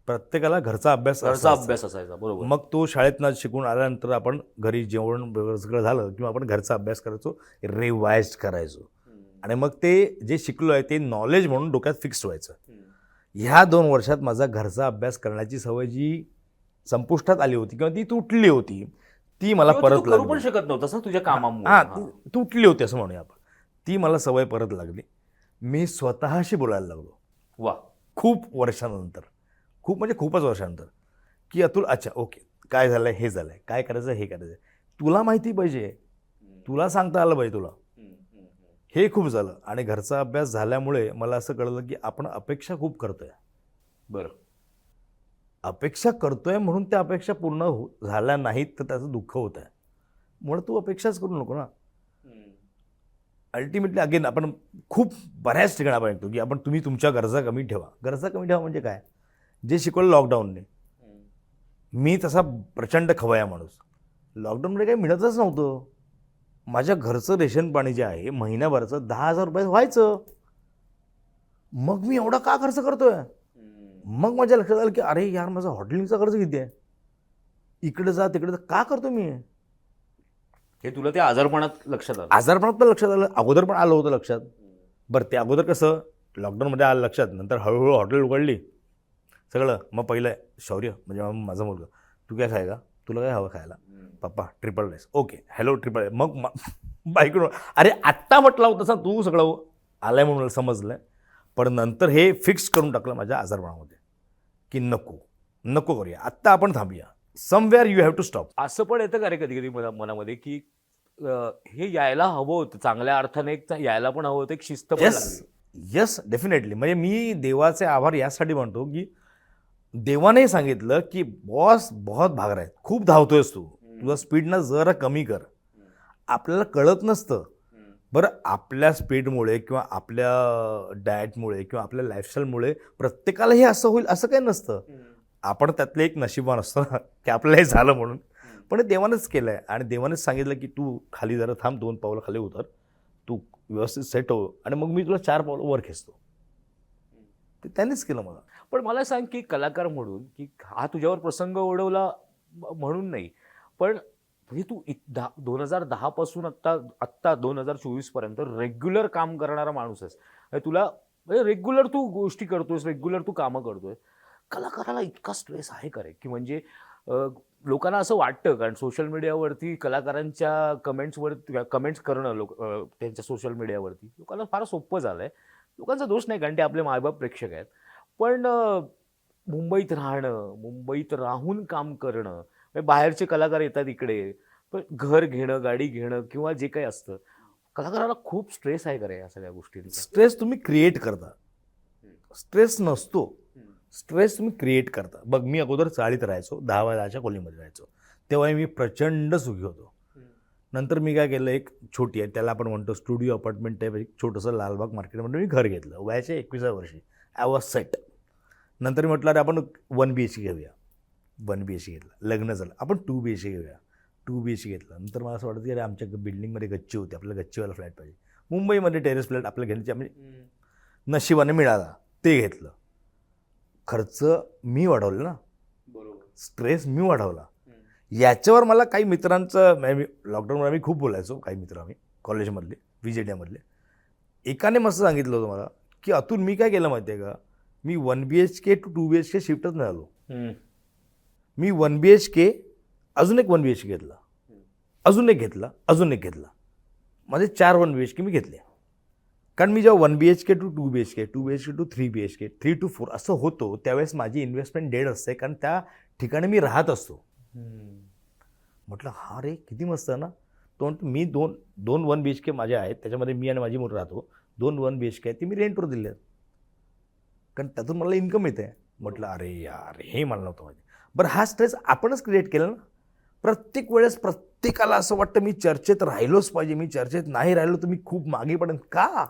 प्रत्येकाला घरचा अभ्यास असायचा. बरोबर. मग तो शाळेतनं शिकून आल्यानंतर आपण घरी जेवण सगळं झालं किंवा आपण घरचा अभ्यास करायचो, रिवाइज करायचो, आणि मग ते जे शिकलो आहे ते नॉलेज म्हणून डोक्यात फिक्स व्हायचं. ह्या 2 वर्षात माझा घरचा अभ्यास करण्याची सवय जी संपुष्टात आली होती किंवा ती तुटली होती, ती मला परत करू पण शकत नव्हतं तुझ्या कामामुळे. हां, तुटली होती असं म्हणूया आपण. ती मला सवय परत लागली. मी स्वतःशी बोलायला लागलो. वा. खूप वर्षानंतर, खूपच वर्षानंतर, की अतुल अच्छा ओके, काय झालंय हे झालंय, काय करायचं हे करायचं, तुला माहिती पाहिजे, तुला सांगता आलं पाहिजे तुला, हे खूप झालं. आणि घरचा अभ्यास झाल्यामुळे मला असं कळलं की आपण अपेक्षा खूप करतोय. बरं. अपेक्षा करतोय म्हणून त्या अपेक्षा पूर्ण झाल्या नाहीत तर त्याचं दुःख होत आहे. म्हणून तू अपेक्षाच करू नको ना. अल्टिमेटली अगेन आपण खूप बऱ्याच ठिकाणी आपण ऐकतो की तुम्ही तुमच्या गरजा कमी ठेवा. गरजा कमी ठेवा म्हणजे काय? जे शिकवलं लॉकडाऊनने, मी तसा प्रचंड खवया माणूस, लॉकडाऊनमध्ये काही मिळतच नव्हतं. माझ्या घरचं रेशन पाणी जे आहे महिन्याभरचं 10,000 रुपये व्हायचं. मग मी एवढा का खर्च करतोय? मग माझ्या लक्षात आलं की अरे यार, माझा हॉटेलिंगचा खर्च किती आहे, इकडे जा तिकडे जा का करतो मी हे तुला त्या आजारपणात लक्षात आलं? आजारपणात पण लक्षात आलं, अगोदर पण आलं होतं लक्षात. बरं, ते अगोदर कसं लॉकडाऊनमध्ये आलं लक्षात, नंतर हळूहळू हॉटेल उघडली सगळं. मग पहिलं शौर्य म्हणजे माझा मुलगा, तू काय खाय का, तुला काय हवं खायला? पप्पा triple rice. Okay, hello triple. मग बाईकडून अरे आत्ता म्हटलं होतं तसं तू सगळं आलंय म्हणून समजलं. पण नंतर हे फिक्स करून टाकलं माझ्या आजारपणामध्ये की नको करूया, आत्ता आपण थांबूया, somewhere you have to stop. असं पण येतं का रे कधी कधी मनामध्ये की हे यायला हवं होतं, चांगल्या अर्थाने यायला पण हवं होतं, एक शिस्त पण लागली? Yes, definitely. म्हणजे मी देवाचे आभार यासाठी म्हणतो की देवाने सांगितलं की बॉस बहुत भाग आहेत, खूप धावतोयस तू, तुझा स्पीडनं जरा कमी कर. आपल्याला कळत नसतं. बरं, आपल्या स्पीडमुळे किंवा आपल्या डाएटमुळे किंवा आपल्या लाईफस्टाईलमुळे प्रत्येकाला हे असं होईल असं काही नसतं. आपण त्यातले एक नशिबान असतो ना की आपल्याला हे झालं म्हणून. पण देवानेच केलं आहे आणि देवानेच सांगितलं की तू खाली जरा थांब, 2 पावलं खाली उतर, तू व्यवस्थित सेट हो आणि मग मी तुला 4 पावलं वर खेचतो. ते त्यांनीच केलं मला. पण मला सांग की कलाकार म्हणून की हा तुझ्यावर प्रसंग ओढवला म्हणून नाही, पण म्हणजे तू 2010 पासून आत्ता 2024 पर्यंत रेग्युलर काम करणारा माणूस आहेस. तुला म्हणजे रेग्युलर तू गोष्टी करतोयस, रेग्युलर तू कामं करतोय. कलाकाराला इतका स्ट्रेस आहे का रे? की म्हणजे लोकांना असं वाटतं, कारण सोशल मीडियावरती कलाकारांच्या कमेंट्स करणं त्यांच्या सोशल मीडियावरती लोकांना फार सोपं झालंय. लोकांचा दोष नाही, कारण ते आपले मायबाप प्रेक्षक आहेत. पण मुंबईत राहणं, मुंबईत राहून काम करणं, बाहेरचे कलाकार येतात इकडे, पण घर घेणं, गाडी घेणं किंवा जे काही असतं, कलाकाराला खूप स्ट्रेस आहे का रे या सगळ्या गोष्टींचा? स्ट्रेस तुम्ही क्रिएट करता, स्ट्रेस नसतो. स्ट्रेस तुम्ही क्रिएट करता. बघ, मी अगोदर चाळीत राहायचो, 10 खोलीमध्ये राहायचो, तेव्हा मी प्रचंड सुखी होतो. नंतर मी काय केलं, एक छोटी आहे त्याला आपण म्हणतो स्टुडिओ अपार्टमेंट टाईप एक छोटंसं लालबाग मार्केटमध्ये मी घर घेतलं वयाच्या 21व्या वर्षी. I was set. नंतर मी म्हटलं अरे आपण 1 BHK घेऊया. 1 BHK घेतलं, लग्न झालं, आपण 2 BHK घेऊया. 2 BHK घेतलं. नंतर मला असं वाटतं की अरे आमच्या बिल्डिंगमध्ये गच्ची होती, आपल्याला गच्चीवाला फ्लॅट पाहिजे. मुंबईमध्ये टेरेस फ्लॅट आपल्याला घेण्याची म्हणजे नशिबाने मिळाला, ते घेतलं. खर्च मी वाढवला ना, बरोबर. स्ट्रेस मी वाढवला. याच्यावर मला काही मित्रांचं लॉकडाऊनवर आम्ही खूप बोलायचो, काही मित्र आम्ही कॉलेजमधले VJDमधले. एकाने मस्त सांगितलं होतं मला की अतुल मी काय केलं माहिती आहे का, मी 1 BHK to 2 BHK शिफ्टच नाही आलो. मी 1 BHK अजून एक 1 BHK घेतला, अजून एक घेतला, अजून एक घेतला. माझे 4 1 BHK मी घेतले. कारण मी जेव्हा 1 BHK to 2 BHK, 2 BHK to 3 BHK, 3 to 4 असं होतो त्यावेळेस माझी इन्व्हेस्टमेंट डेड असते, कारण त्या ठिकाणी मी राहत असतो. म्हटलं हा रे किती मस्त आहे ना. तो म्हणतो मी दोन 1 BHK माझे आहेत, त्याच्यामध्ये मी आणि माझी मुलं राहतो. 2 1 BHK आहेत ती मी रेंटवर दिले आहेत, कारण त्यातून मला इन्कम येते. म्हटलं अरे यार हे मला नव्हतं माहिती. बरं हा स्ट्रेस आपणच क्रिएट केला ना. प्रत्येक वेळेस प्रत्येकाला असं वाटतं मी चर्चेत राहिलोच पाहिजे, मी चर्चेत नाही राहिलो तर मी खूप मागे पडेन. का,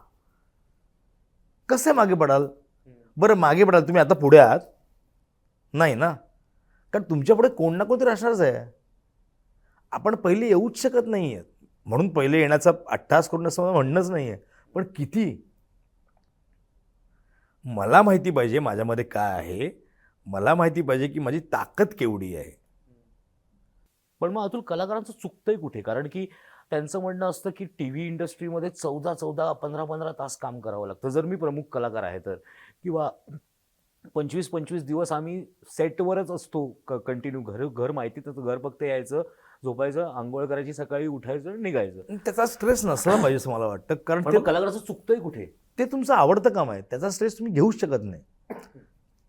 कसे मागे पडाल? बरं मागे पडाल तुम्ही आता पुढे आहात नाही ना, कारण तुमच्या पुढे कोण ना कोणतरी असणारच आहे. आपण पहिले येऊच शकत नाही आहेत, म्हणून पहिले येण्याचा अट्टहास करून असं मला म्हणणंच नाही आहे. पण किती मला माहिती पाहिजे माझ्यामध्ये काय आहे, मला माहिती पाहिजे की माझी ताकद केवढी आहे. पण मग अतुल कलाकारांचं चुकतंय कुठे? कारण की त्यांचं म्हणणं असतं की TV इंडस्ट्रीमध्ये 14 15 तास काम करावं लागतं. जर मी प्रमुख कलाकार आहे तर, किंवा 25 दिवस आम्ही सेटवरच असतो कंटिन्यू. घर माहिती तर घर फक्त यायचं, झोपायचं, आंघोळ करायची, सकाळी उठायचं, निघायचं. त्याचा स्ट्रेस नसला पाहिजे असं मला वाटतं, कारण पण मग कलाकाराचं चुकतंय कुठे? ते तुमचं आवडतं काम आहे, त्याचा स्ट्रेस तुम्ही घेऊच शकत नाही.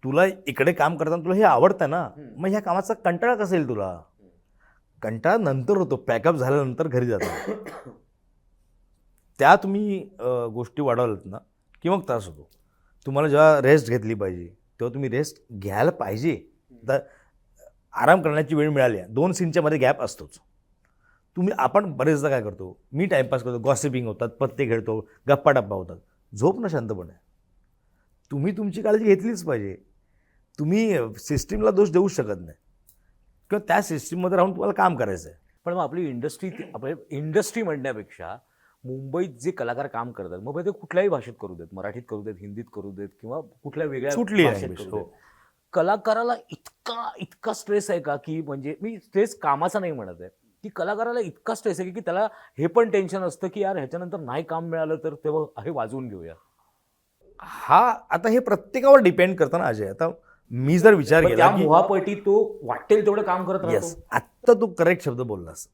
तुला इकडे काम करताना तुला हे आवडतं ना, मग ह्या कामाचा कंटाळा कसा येईल तुला? कंटाळा नंतर होतो, पॅकअप झाल्यानंतर घरी जातो. त्या तुम्ही गोष्टी वाढवल्यात ना की मग त्रास होतो. तुम्हाला जेव्हा रेस्ट घेतली पाहिजे तेव्हा तुम्ही रेस्ट घ्यायला पाहिजे. तर आराम करण्याची वेळ मिळाली आहे, 2 सीनच्या मध्ये गॅप असतोच. आपण बरेचदा काय करतो, मी टाईमपास करतो, गॉसिपिंग होतात, पत्ते खेळतो, गप्पा टप्पा होतात. झोप ना शांतपणे. तुम्ही तुमची काळजी घेतलीच पाहिजे. तुम्ही सिस्टीमला दोष देऊ शकत नाही, किंवा त्या सिस्टीममध्ये राहून तुम्हाला काम करायचं आहे. पण मग आपली इंडस्ट्री म्हणण्यापेक्षा मुंबईत जे कलाकार काम करतात, मग ते कुठल्याही भाषेत करू देत, मराठीत करू देत, हिंदीत करू देत, किंवा कुठल्या वेगळ्या कुठली भाषेत language, करू देत, कलाकाराला इतका स्ट्रेस आहे का, की म्हणजे मी स्ट्रेस कामाचा नाही म्हणत आहे, की कलाकाराला इतका स्ट्रेस आहे की त्याला हे पण टेन्शन असतं की यार ह्याच्यानंतर नाही काम मिळालं तर तेव्हा हे वाजवून घेऊया. हा आता हे प्रत्येकावर डिपेंड करतं ना अजय. आता मी जर विचार पण त्या केला की मोहापटी तो वाटेल तेवढं काम करत येस, राहतो. आत्ता तू करेक्ट शब्द बोललास.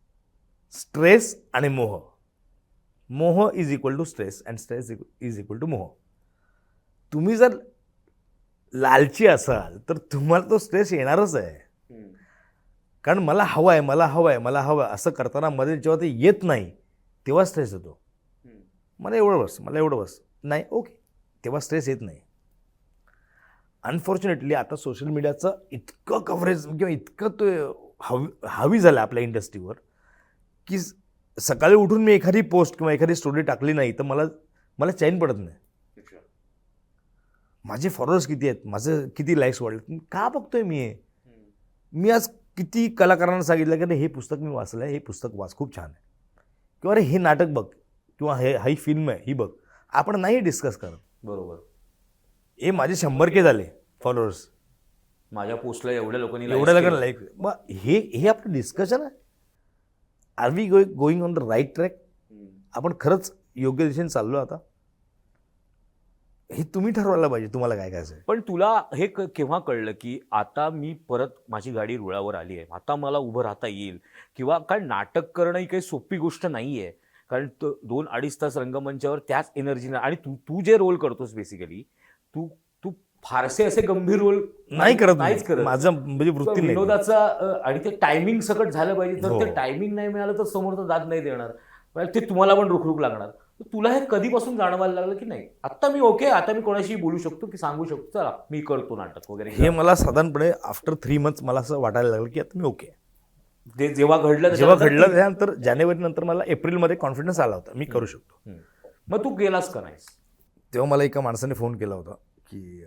स्ट्रेस आणि मोह. मोह is equal to stress and stress is equal to मोह. तुम्ही जर लालची असाल तर तुम्हाला तो स्ट्रेस येणारच आहे. कारण मला हवं आहे, मला हवं आहे, मला हवं आहे असं करताना मध्ये जेव्हा ते येत नाही तेव्हा स्ट्रेस येतो. मला एवढं बस, मला एवढं बस, नाही ओके, तेव्हा स्ट्रेस येत नाही. अनफॉर्च्युनेटली आता सोशल मीडियाचं इतकं कव्हरेज किंवा इतकं तो हवी झालं आपल्या इंडस्ट्रीवर की सकाळी उठून मी एखादी पोस्ट किंवा एखादी स्टोरी टाकली नाही तर मला चैन पडत नाही. माझे फॉलोअर्स किती आहेत, माझं किती लाईक्स वाढले, का बघतोय मी आज किती कलाकारांना सांगितलं की हे पुस्तक मी वाचलं आहे, हे पुस्तक वाच, खूप छान आहे, किंवा अरे हे नाटक बघ, किंवा ही फिल्म आहे ही बघ. आपण नाही डिस्कस करत. बरोबर. हे माझे 100K झाले फॉलोअर्स, माझ्या पोस्टला एवढ्या लोकांनी एवढ्या likes लोकांना लाईक. मग हे आपलं डिस्कशन आहे. Are we going on the right track? आपण खरंच योग्य दिशेने चाललो आता? हे तुम्ही ठरवायला पाहिजे तुम्हाला काय करायचं आहे. पण तुला हे केव्हा कळलं की आता मी परत माझी गाडी रुळावर आली आहे, आता मला उभं राहता येईल? किंवा कारण नाटक करणं ही काही सोपी गोष्ट नाही आहे, कारण 2-2.5 तास रंगमंचावर त्याच एनर्जीने, आणि तू जे रोल करतोस बेसिकली तू फारसे असे गंभीर रोल नाहीच करत. माझं म्हणजे वृत्ती नाही. विनोदाचा आणि ते टायमिंग सकट झालं पाहिजे. तर ते टायमिंग नाही मिळालं तर समोरचा दाद नाही देणार, ते तुम्हाला पण रुखरुख लागणार. तुला हे कधीपासून जाणवायला लागलं की नाही आता मी ओके, आता मी कोणाशी बोलू शकतो की सांगू शकतो चला मी करतो नाटक वगैरे? हे मला साधारणपणे आफ्टर 3 months मला असं वाटायला लागलं की आता मी ओके. ते जेव्हा घडलं त्यानंतर जानेवारी नंतर मला एप्रिलमध्ये कॉन्फिडन्स आला होता मी करू शकतो. मग तू गेलास का नाहीस? तेव्हा मला एका माणसाने फोन केला होता की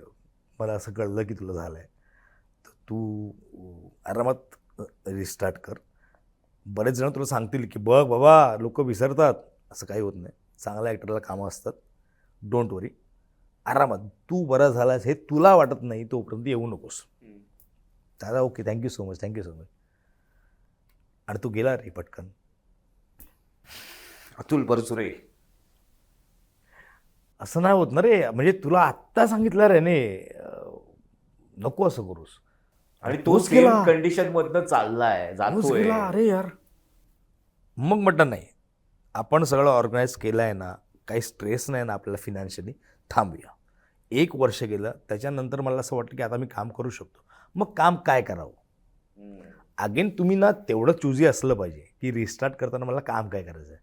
मला असं कळलं की तुला झालं आहे, तर तू आरामात रिस्टार्ट कर. बरेच जण तुला सांगतील की बघ बाबा लोक विसरतात, असं काही होत नाही, चांगल्या ॲक्टरला कामं असतात, डोंट वरी. आरामात तू बरा झालास हे तुला वाटत नाही तोपर्यंत येऊ नकोस. दादा ओके थँक्यू सो मच आणि तू गेला रे पटकन. अतुल परचुरे. असं नाही होत ना रे, म्हणजे तुला आत्ता सांगितलं रे ने नको असं करूस आणि तोच गेला कंडिशन मधनं चाललाय तोच जातोय. गेला. अरे यार मग म्हटलं नाही आपण सगळं ऑर्गनाईज केलं आहे ना, काही स्ट्रेस नाही ना आपल्याला फिनान्शियली, थांबूया. 1 वर्ष गेलं त्याच्यानंतर मला असं वाटतं की आता मी काम करू शकतो. मग काम काय करावं अगेन तुम्ही ना तेवढं चुजी असलं पाहिजे की रिस्टार्ट करताना मला काम काय करायचं आहे.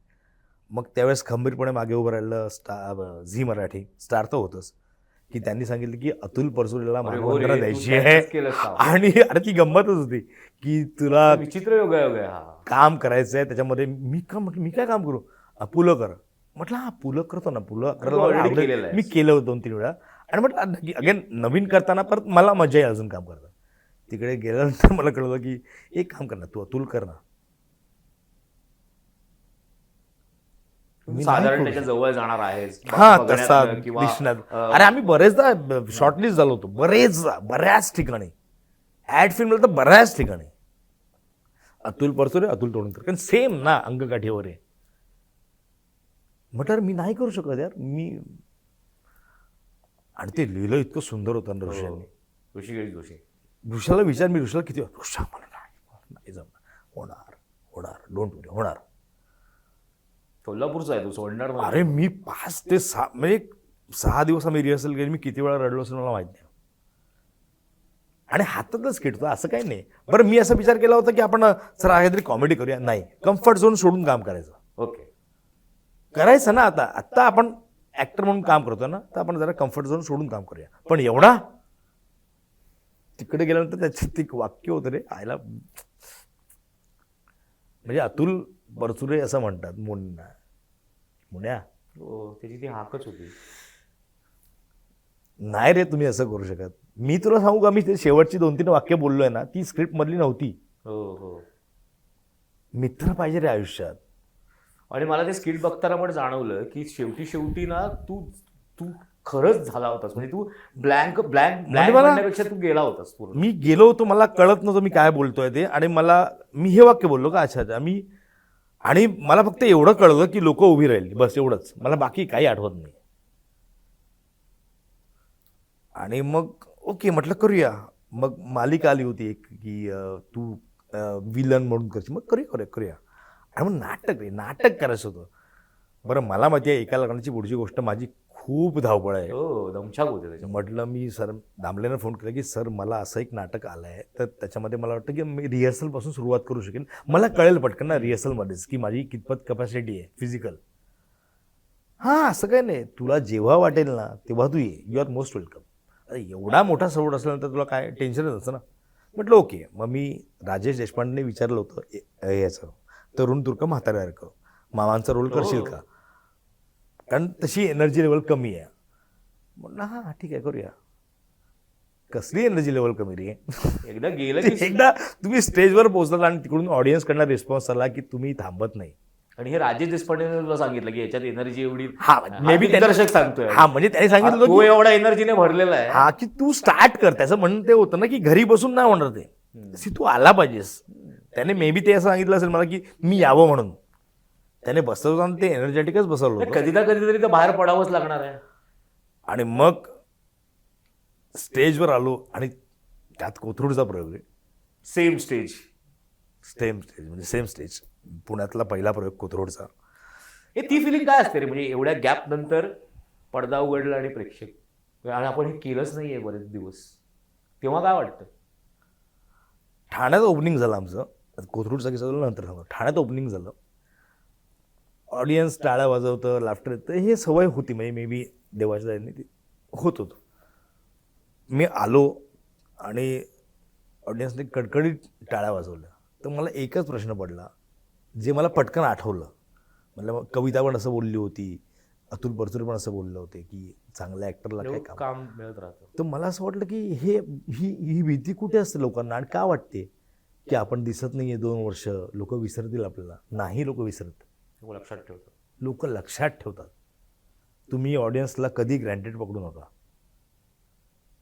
मग त्यावेळेस खंबीरपणे मागे उभं राहिलं झी मराठी स्टार तर होतंच की त्यांनी सांगितलं की अतुल परचुरेला मानवंदना द्यायची आहे. आणि अरे ती गंमतच होती की तुला विचित्र योगायोग आहे हा. काम करायचं आहे त्याच्यामध्ये. मी काय काम करू, पुलं कर. म्हटलं हा पुलं करतो ना, पुलं करायला मला already आवडेल. केलेलं आहे. मी केलं होतं 2-3 वेळा आणि म्हटलं अगेन नवीन करताना परत मला मजा आहे अजून काम करता. तिकडे गेल्यानंतर मला कळलं की एक काम कर ना तू अतुल कर ना. मी साधारण नाही त्याच्या जवळ जाणार आहेस हा बघण्यातनं तसा किंवा दिसण्यात. अरे आम्ही बरेचदा शॉर्टलिस्ट झालो होतो, बऱ्याच ठिकाणी ऍड फिल्मला तर बऱ्याच ठिकाणी अतुल परचुरे अतुल तोडणकर, कारण सेम ना अंगकाठीवर आहे. म्हटलं मी नाही करू शकत यार मी. आणि ते लिहिलं इतकं सुंदर होतं ना ऋषांनी. ऋषिकेश जोशी. ऋषाला विचार मी ऋषाला किती ऋषा मला नाही जमणार, होणार डोंट वरी होणार. कोल्हापूरचा आहे तू सोडणार नाही. अरे मी 5 ते 6 म्हणजे 6 दिवस आम्ही रिहर्सल केली. मी किती वेळा रडलो असेल मला माहित नाही. आणि हातातच खेळतो असं काही नाही. बरं मी असा विचार केला होता की आपण सर काहीतरी कॉमेडी करूया, नाही कम्फर्ट झोन सोडून काम करायचं. ओके करायचं ना आता आपण ऍक्टर म्हणून काम करतो ना, तर आपण जरा कम्फर्ट झोन सोडून काम करूया. पण एवढा तिकडे गेल्यानंतर त्याच्यात एक वाक्य होतं रे आयला, म्हणजे अतुल परचुरे असं म्हणतात मुन्या हो त्याची ती हाकच होती. नाही रे तुम्ही असं करू शकत. मी तुला सांगू का, मी ते शेवटची 2-3 वाक्य बोललोय ना ती स्क्रिप्ट मधली नव्हती. हो मित्र पाहिजे रे आयुष्यात. आणि मला ते स्किल बघताना पण जाणवलं की शेवटी ना तू खरंच झाला होतास. म्हणजे तू ब्लँक म्हणण्यापेक्षा तू गेला होतास पूर्ण. मी गेलो होतो, मला कळत नव्हतं मी काय बोलतोय ते. आणि मी हे वाक्य बोललो का अच्छा आणि मला फक्त एवढं कळलं की लोक उभी राहिली बस एवढंच. मला बाकी काही आठवत नाही. आणि मग ओके म्हटलं करूया. मग मालिका आली होती एक की तू विलन म्हणून करशील, मग करूया. आणि मग नाटक करायचं होतं. बरं मला माहिती आहे एका लग्नाची पुढची गोष्ट माझी खूप धावपळ आहे. हो दमछाक होते त्याच्या. म्हटलं मी सर दामलेनं फोन केला की सर मला असं एक नाटक आलं आहे, तर त्याच्यामध्ये मला वाटतं की मी रिहर्सलपासून सुरुवात करू शकेन. मला कळेल पटकन ना रिहर्सलमध्येच की माझी कितपत कपॅसिटी आहे फिजिकल. हां असं काही नाही, तुला जेव्हा वाटेल ना तेव्हा तू ये, यू आर मोस्ट वेलकम. अरे एवढा मोठा सपोर्ट असल्यानंतर तुला काय टेन्शनच असतं ना. म्हटलं ओके. मग मी राजेश देशपांडेने विचारलं होतं याचं तरुण तुर्क म्हाताऱ्यासारखं मामांचा रोल करशील का, कारण तशी एनर्जी लेवल कमी आहे. म्हटलं हां ठीक आहे करूया. कसली एनर्जी लेवल कमी रे. एकदा गेलं की एकदा तुम्ही स्टेजवर पोहोचलात आणि तिकडून ऑडियन्स कडनं रिस्पॉन्स आला की तुम्ही थांबत नाही. आणि हे राजेश देशपांडेने तुला सांगितलं की याच्यात एनर्जी एवढी. मे बी दर्शक सांगतोय हा म्हणजे त्याने सांगितलं तो की एवढा एनर्जीने भरलेला आहे. हा की तू स्टार्ट कर. त्याचं म्हणणं ते होतं ना की घरी बसून नाही होणार ते, तू आला पाहिजेस. त्याने मे बी ते असं सांगितलं असेल मला की मी यावं म्हणून. त्याने बसवताना ते एनर्जेटिकच बसवलं होतं. कधी ना कधीतरी तर बाहेर पडावंच लागणार आहे. आणि मग स्टेजवर आलो आणि त्यात कोथरूडचा प्रयोग आहे. सेम स्टेज म्हणजे सेम स्टेज. पुण्यातला पहिला प्रयोग कोथरूडचा. हे ती फिलिंग काय असते रे, म्हणजे एवढ्या गॅप नंतर पडदा उघडला आणि प्रेक्षक आणि आपण हे केलंच नाहीये बरेच दिवस, तेव्हा काय वाटतं? ठाण्यात ओपनिंग झालं आमचं. कोथरूडचा किस्सा नंतर सांगतो. ठाण्यात ओपनिंग झालं, ऑडियन्स टाळ्या वाजवतं, लाफ्टर येतं, हे सवय होती. म्हणजे मे बी देवाच्या दयेने ती होत होतं. मी आलो आणि ऑडियन्सने कडकडीत टाळ्या वाजवल्या. तर मला एकच प्रश्न पडला जे मला पटकन आठवलं. म्हटलं कविता पण असं बोलली होती, अतुल परचुरे पण असं बोलले होते की चांगल्या ॲक्टरला काय काम मिळत राहतं. तर मला असं वाटलं की ही भीती कुठे असते लोकांना आणि का वाटते की आपण दिसत नाही आहे 2 वर्ष, लोक विसरतील आपल्याला. नाही, लोक विसरत, लक्षात ठेवतात. लोक लक्षात ठेवतात. तुम्ही ऑडियन्सला कधी ग्रँटेड पकडू नका.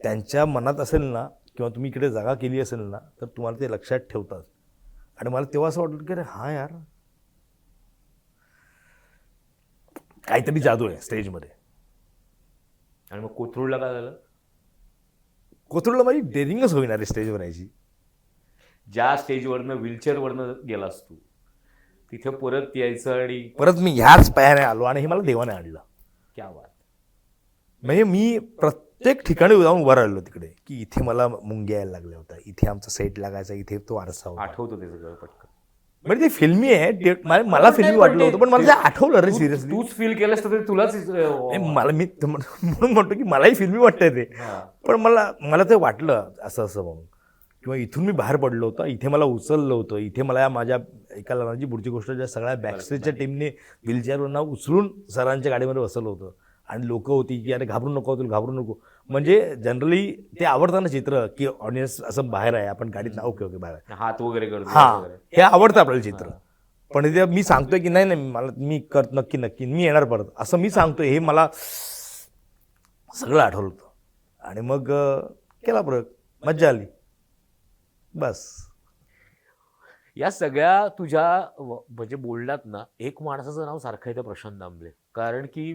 त्यांच्या मनात असेल ना किंवा तुम्ही इकडे जागा केली असेल ना तर तुम्हाला ते लक्षात ठेवतात. आणि मला तेव्हा असं वाटलं की अरे हा यार काहीतरी जादू आहे स्टेजमध्ये. आणि मग कोथरूडला काय झालं? कोथरूडला माझी डेअरिंगच होईना रे स्टेजवर यायची. ज्या स्टेजवरनं व्हीलचेअरवरनं गेलास तू तिथे परत यायचं आणि परत मी ह्याच पायाने आलो आणि हे मला देवाने आणलं. क्या बात. म्हणजे मी प्रत्येक ठिकाणी जाऊन उभा राहिलो तिकडे की इथे मला मुंग्या यायला लागल्या होत्या, इथे आमचा सेट लागायचा, इथे तो आरसा होता. आठवतं ते सगळं पटकन. म्हणजे ते फिल्मी आहे मला फिल्मी वाटलं होतं पण मला ते आठवलं रे सिरियसली. तूच फील केलंस तर ते तुलाच मला मी म्हणून म्हणतो की मलाही फिल्मी वाटतंय ते. पण मला ते वाटलं असं असं म्हणून. किंवा इथून मी बाहेर पडलो होतो, इथे मला उचललं होतं, इथे मला माझ्या एका लग्नाची पुढची गोष्ट ज्या सगळ्या बॅकस्टेजच्या टीमने व्हीलचेअरवरनं उचलून सरांच्या गाडीमध्ये बसवलं होतं. आणि लोक होती की अरे घाबरू नको, तुला घाबरू नको. म्हणजे जनरली ते आवडतं ना चित्र की ऑडियन्स असं बाहेर आहे, आपण गाडीत ना ओके ओके बाहेर हात वगैरे करतो. हां हे आवडतं आपल्याला चित्र. पण ते मी सांगतोय की नाही मला मी नक्की नक्की मी येणार परत असं मी सांगतोय, हे मला सगळं आठवलं होतं. आणि मग केला प्रयोग, मज्जा आली बस. या सगळ्या तुझ्या म्हणजे बोलण्यात ना एक माणसाचं नाव सारखं येतं, प्रशांत दामले. कारण की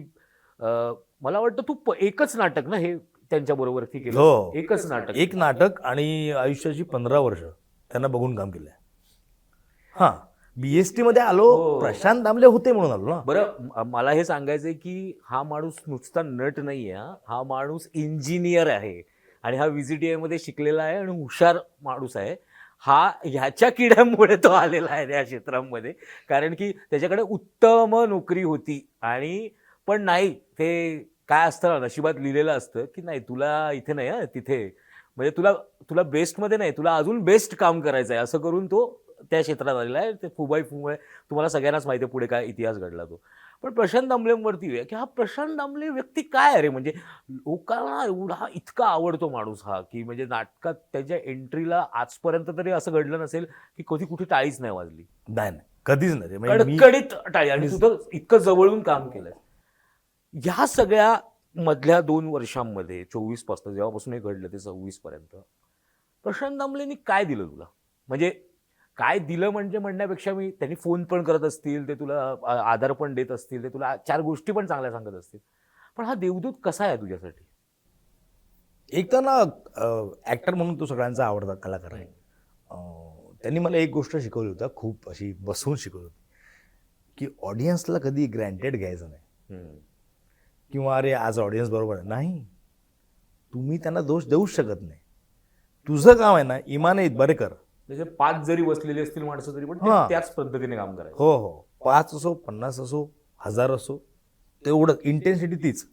मला वाटतं तू एकच नाटक ना हे त्यांच्या बरोबर केलं. हो, एकच नाटक. एक नाटक आणि आयुष्याची 15 वर्ष त्यांना बघून काम केलंय. हां BST मध्ये आलो, प्रशांत दामले होते म्हणून आलो ना. बरं मला हे सांगायचंय की हा माणूस नुसता नट नाहीये, हा माणूस इंजिनियर आहे आणि हा VGTI मध्ये शिकलेला आहे आणि हुशार माणूस आहे. हा ह्याच्या किड्यामुळे तो आलेला आहे या क्षेत्रामध्ये. कारण की त्याच्याकडे उत्तम नोकरी होती आणि पण नाही, ते काय असतं नशिबात लिहिलेलं असतं की नाही तुला इथे नाही तिथे, म्हणजे तुला बेस्टमध्ये नाही, तुला अजून बेस्ट काम करायचं आहे, असं करून तो त्या क्षेत्रात आलेला आहे. ते फुबाई तुम्हाला सगळ्यांनाच माहिती आहे पुढे काय इतिहास घडला तो. पण प्रशांत दामलेवरती की हा प्रशांत दामले व्यक्ती काय आहे रे, म्हणजे लोकांना एवढा इतका आवडतो माणूस हा की म्हणजे नाटकात त्याच्या एंट्रीला आजपर्यंत तरी असं घडलं नसेल की कधी कुठे टाळीच नाही वाजली. नाही कधीच नाही. कडकडीत टाळी. आणि तुझं इतकं जवळून काम केलंय. ह्या सगळ्या मधल्या 2 वर्षांमध्ये 24 पासून जेव्हापासून हे घडलं ते 26 पर्यंत प्रशांत दामलेंनी काय दिलं तुला? म्हणजे काय दिलं म्हणजे म्हणण्यापेक्षा त्यांनी फोन पण करत असतील, ते तुला आधार पण देत असतील, ते तुला 4 गोष्टी पण चांगल्या सांगत असतील, पण हा देवदूत कसा आहे तुझ्यासाठी? एक तर ना ऍक्टर म्हणून तो सगळ्यांचा आवडता कलाकार आहे. त्यांनी मला एक गोष्ट शिकवली होती, खूप अशी बसवून शिकवली होती की ऑडियन्सला कधी ग्रँटेड घ्यायचं नाही किंवा अरे आज ऑडियन्स बरोबर आहे नाही, तुम्ही त्यांना दोष देऊच शकत नाही. तुझं काम आहे ना इमाने बरे कर. म्हणजे 5 जरी बसलेली असतील माणसं तरी पण त्याच पद्धतीने काम करायचं. हो 5 असो 50 असो 1000 असो तेवढं इंटेन्सिटी तीच.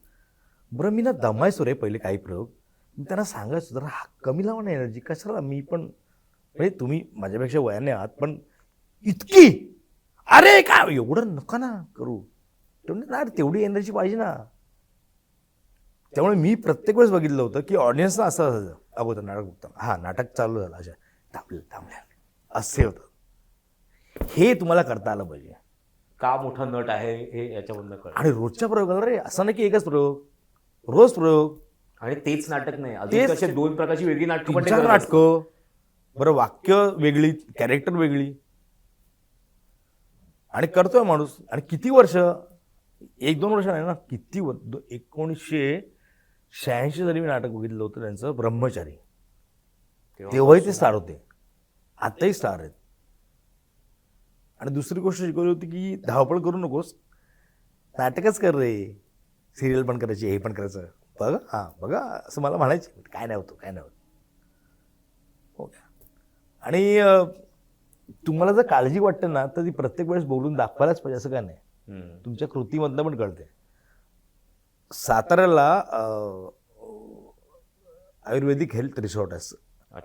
बरं मी ना दमायचो रे पहिले काही प्रयोग. मी त्यांना सांगायचो जरा कमी लावा ना एनर्जी, कशाला मी पण म्हणजे तुम्ही माझ्यापेक्षा वयाने आहात पण इतकी अरे काय एवढं नका ना करू, तेवढी एनर्जी पाहिजे ना. त्यामुळे मी प्रत्येक वेळेस बघितलं होतं की ऑडियन्सला असं असायचं अगोदर नाटक बघताना, नाटक चालू झालं अशा थांबल्या असे होतं. हे तुम्हाला करता आलं पाहिजे. का मोठा नट आहे हे याच्यामधनं कळलं. आणि रोजच्या प्रयोगाला रे असं नाही की एकच प्रयोग, रोज प्रयोग. आणि तेच नाटक नाही, अजून तसे 2 प्रकारची वेगळी नाटकं पण नाटकं. बरं वाक्य वेगळी, कॅरेक्टर वेगळी आणि करतोय माणूस. आणि किती वर्ष, 1-2 वर्ष नाही ना, किती 1986 जरी मी नाटक बघितलं होतं त्यांचं ब्रह्मचारी. तेव्हाही ते स्टार होते, आताही स्टार आहेत. आणि दुसरी गोष्ट शिकवली होती की धावपळ करू नकोस, नाटकच कर रे, सिरियल पण करायची, हे पण करायचं, बघा बघा असं मला म्हणायचे. काय नाही होतं काय नाही होत. हो. आणि तुम्हाला जर काळजी वाटते ना तर ती प्रत्येक वेळेस बोलून दाखवायलाच पाहिजे असं काय नाही. तुमच्या कृतीमधनं पण कळते. साताऱ्याला आयुर्वेदिक हेल्थ रिसॉर्ट असं,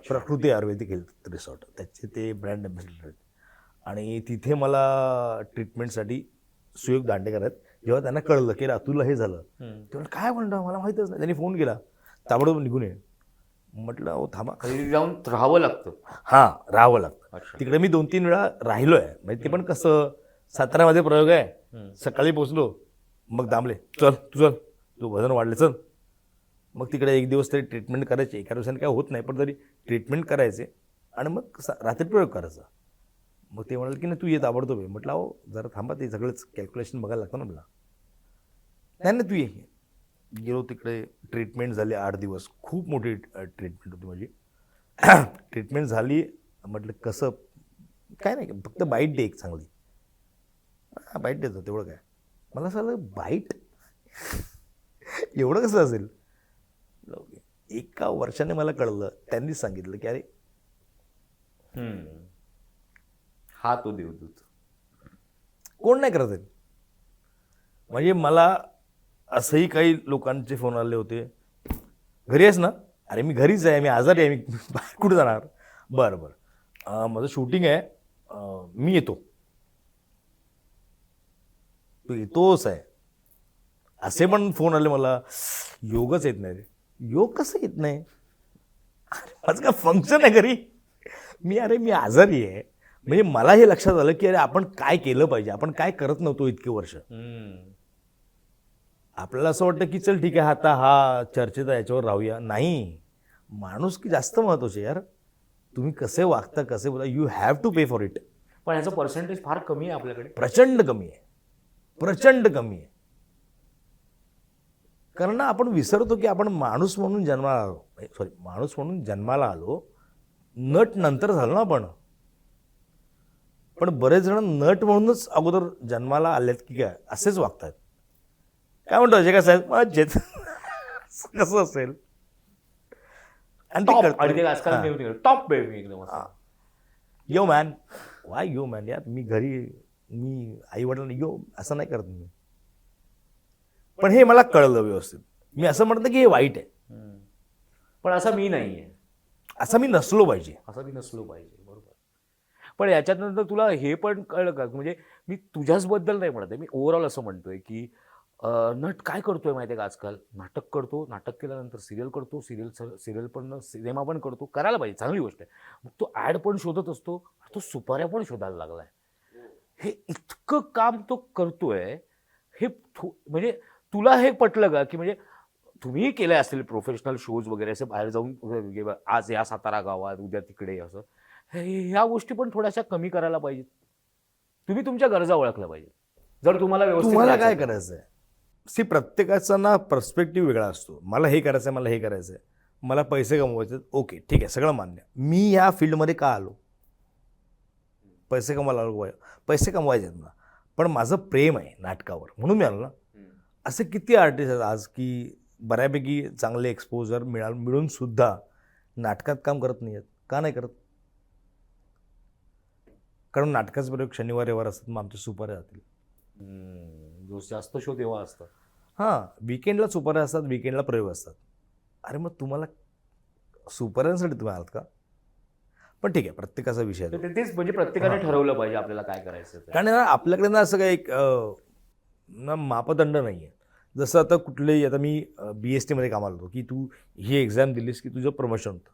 प्रकृती आयुर्वेदिक हेल्थ रिसॉर्ट, त्याचे ते ब्रँड अँबॅसिडर आहेत. आणि तिथे मला ट्रीटमेंटसाठी सुयोग दांडेकर आहेत. जेव्हा त्यांना कळलं की रातूला हे झालं तेव्हा काय म्हणतो मला माहीतच नाही, त्यांनी फोन केला ताबडतोब निघून ये. म्हटलं हो थांबा, जाऊन राहावं लागतं. राहावं लागतं तिकडे. मी 2-3 वेळा राहिलो आहे. म्हणजे ते पण कसं, साताऱ्यामध्ये प्रयोग आहे, सकाळी पोचलो, मग दामले चल तू वजन वाढले चल, मग तिकडे एक दिवस तरी ट्रीटमेंट करायची, एका दिवसाने काय होत नाही पण तरी ट्रीटमेंट करायचे आणि मग रात्री प्रयोग करायचा. मग ते म्हणाले की नाही तू येत आवडतो बे. म्हटलं अहो जरा थांबा, ते सगळंच कॅल्क्युलेशन बघायला लागतं ना मला. नाही नाही तू ये. गेलो तिकडे, ट्रीटमेंट झाली 8 दिवस, खूप मोठी ट्रीटमेंट होती माझी. ट्रीटमेंट झाली. म्हटलं कसं काय नाही, फक्त बाईट दे एक चांगली. हां बाईट देतो तेवढं काय. मला असं आलं बाईट एवढं कसं असेल. एका वर्षाने मला कळलं, त्यांनीच सांगितलं की अरे हा तो देवदूत. कोण नाही करत आहे. म्हणजे मला असंही काही लोकांचे फोन आले होते, घरी आहेस ना. अरे मी घरीच आहे, मी आजारी आहे, मी बाहेर कुठे जाणार. बरं बरं माझं शूटिंग आहे, मी येतो. तू येतोच आहे असे पण फोन आले मला. योगच येत नाही रे. योग कसं येत नाही. माझं काय फंक्शन आहे घरी. मी आजारी आहे. म्हणजे मला हे लक्षात आलं की अरे आपण काय केलं पाहिजे, आपण काय करत नव्हतो इतके वर्ष. आपल्याला असं वाटतं की चल ठीक आहे आता हा चर्चेत आहे याच्यावर राहूया. नाही, माणूस की जास्त महत्वाचे यार. तुम्ही कसे वागता, कसे बोला, you have to pay for it. पण ह्याचं पर्सेंटेज फार कमी आहे आपल्याकडे. प्रचंड कमी आहे, प्रचंड कमी आहे. कारण ना आपण विसरतो की आपण माणूस म्हणून जन्माला आलो. माणूस म्हणून जन्माला आलो, नट नंतर झालो ना आपण. पण बरेच जण नट म्हणूनच अगोदर जन्माला आलेत की काय असेच वागतात. काय म्हणतो अजय, कसं आहे मजेत. कसं असेल. आणि आणि आजकाल टॉप बेबी एकदम यो मॅन, वाय यो मॅन यार. मी घरी, मी आई वडिलांना यो असं नाही करत मी. पण हे मला कळलं व्यवस्थित. मी असं म्हणतो की हे वाईट आहे, पण असं मी नाहीये. असं मी नसलो पाहिजे. असं मी नसलो पाहिजे. बरोबर. पण याच्यानंतर तुला हे पण कळलं का, म्हणजे मी तुझ्याच बद्दल नाही म्हणत आहे, मी ओव्हरऑल असं म्हणतोय की नट काय करतोय माहिती आहे का आजकाल. नाटक करतो, नाटक केल्यानंतर सिरियल करतो, सिरियल पण सिनेमा पण करतो. करायला पाहिजे, चांगली गोष्ट आहे. मग तो ॲड पण शोधत असतो, तो सुपाऱ्या पण शोधायला लागलाय. हे इतकं काम तो करतोय. हे म्हणजे तुला हे पटलं का की म्हणजे तुम्हीही केले असतील प्रोफेशनल शोज वगैरे असे बाहेर जाऊन, आज या सातारा गावात, उद्या तिकडे, असं ह्या गोष्टी पण थोड्याशा कमी करायला पाहिजेत. तुम्ही तुमच्या गरजा ओळखल्या पाहिजेत. जर तुम्हाला तुम्हाला काय करायचं आहे. प्रत्येकाचा ना पर्स्पेक्टिव्ह वेगळा असतो. मला हे करायचं आहे, मला हे करायचं आहे, मला पैसे कमवायचे, ओके ठीक आहे, सगळं मान्य. मी या फील्डमध्ये का आलो, पैसे कमवायला आलो, पैसे कमवायचे आहेत ना. पण माझं प्रेम आहे नाटकावर म्हणून मी आलो ना. असे किती आर्टिस्ट आहेत आज की बऱ्यापैकी चांगले एक्सपोजर मिळून सुद्धा नाटकात काम करत नाही आहेत. का नाही करत. कारण नाटकाचे प्रयोग शनिवार रविवार असतात, मग आमचे सुपाऱ्या जातील. जास्त शो तेव्हा असतात. हां, विकेंडला सुपाऱ्या असतात, विकेंडला प्रयोग असतात. अरे मग तुम्हाला सुपाऱ्यांसाठी तुम्ही आलात का. पण ठीक आहे, प्रत्येकाचा विषय आहे. तेच म्हणजे प्रत्येकाने ठरवलं पाहिजे आपल्याला काय करायचं. कारण ना आपल्याकडे ना असं काही एक ना मापदंड नाही आहे. जसं आता कुठलेही, आता मी BST कामाला होतो की तू ही एक्झाम दिलीस की तुझं प्रमोशन होतं.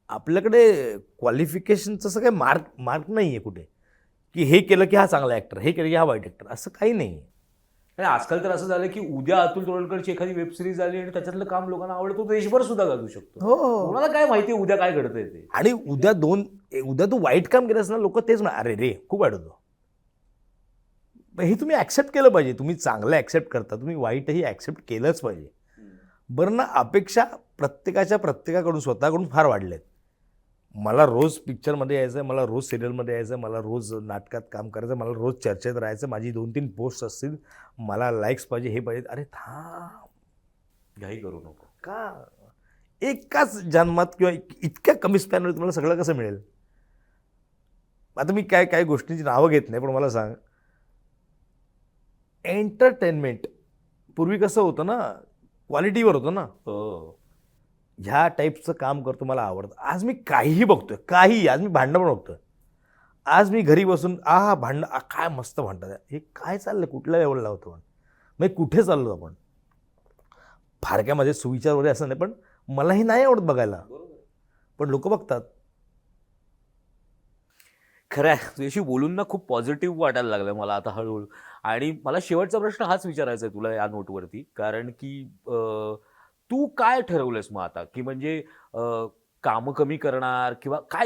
आपल्याकडे क्वालिफिकेशनचं असं काही मार्क नाही आहे कुठे की हे केलं की हा चांगला ॲक्टर, हे केलं की हा वाईट ॲक्टर, असं काही नाही आहे. आणि आजकाल तर असं झालं की उद्या अतुल तोडकरची एखादी वेब सिरीज आली आणि त्याच्यातलं काम लोकांना आवडतं, देशभर सुद्धा गाजू शकतो. हो, कोणाला काय माहिती उद्या काय घडतंय ते. आणि उद्या तू वाईट काम केलंस ना, लोक तेच म्हणा अरे रे खूप वाईट होतं. हे तुम्ही ॲक्सेप्ट केलं पाहिजे. तुम्ही चांगलं ॲक्सेप्ट करता, तुम्ही वाईटही ॲक्सेप्ट केलंच पाहिजे. बरं ना, अपेक्षा प्रत्येकाकडून स्वतःकडून फार वाढल्या आहेत. मला रोज पिक्चरमध्ये यायचं आहे, मला रोज सिरियलमध्ये यायचं आहे, मला रोज नाटकात काम करायचं, मला रोज चर्चेत राहायचं, माझी 2-3 पोस्ट असतील, मला लाईक्स पाहिजे, हे पाहिजे. अरे थांब, घाई करू नको. का एकाच जन्मात किंवा इतक्या कमी स्पॅनमध्ये तुम्हाला सगळं कसं मिळेल. आता मी काय गोष्टींची नावं घेत नाही, पण मला सांग, एंटरटेनमेंट पूर्वी कसं होतं ना, क्वालिटीवर होतं ना. ह्या टाईपचं काम करतो, मला आवडतं. आज मी काहीही बघतोय, काही. आज मी भांडणं पण बघतोय. आज मी घरी बसून भांडणं, काय मस्त भांडतात, हे काय चाललं, कुठल्या लेवलला होतं. म्हणजे कुठे चाललो आपण. फारक्यामध्ये सुविचार वगैरे असं नाही, पण मलाही नाही आवडत बघायला, पण लोक बघतात. खरं आहे, तुझ्याशी बोलून ना खूप पॉझिटिव्ह वाटायला लागलं मला आता हळूहळू. आणि मला शेवटचा प्रश्न हाच विचारायचा आहे तुला या नोटवरती, कारण की तू काय ठरवलंस मग आता की म्हणजे कामं कमी करणार किंवा काय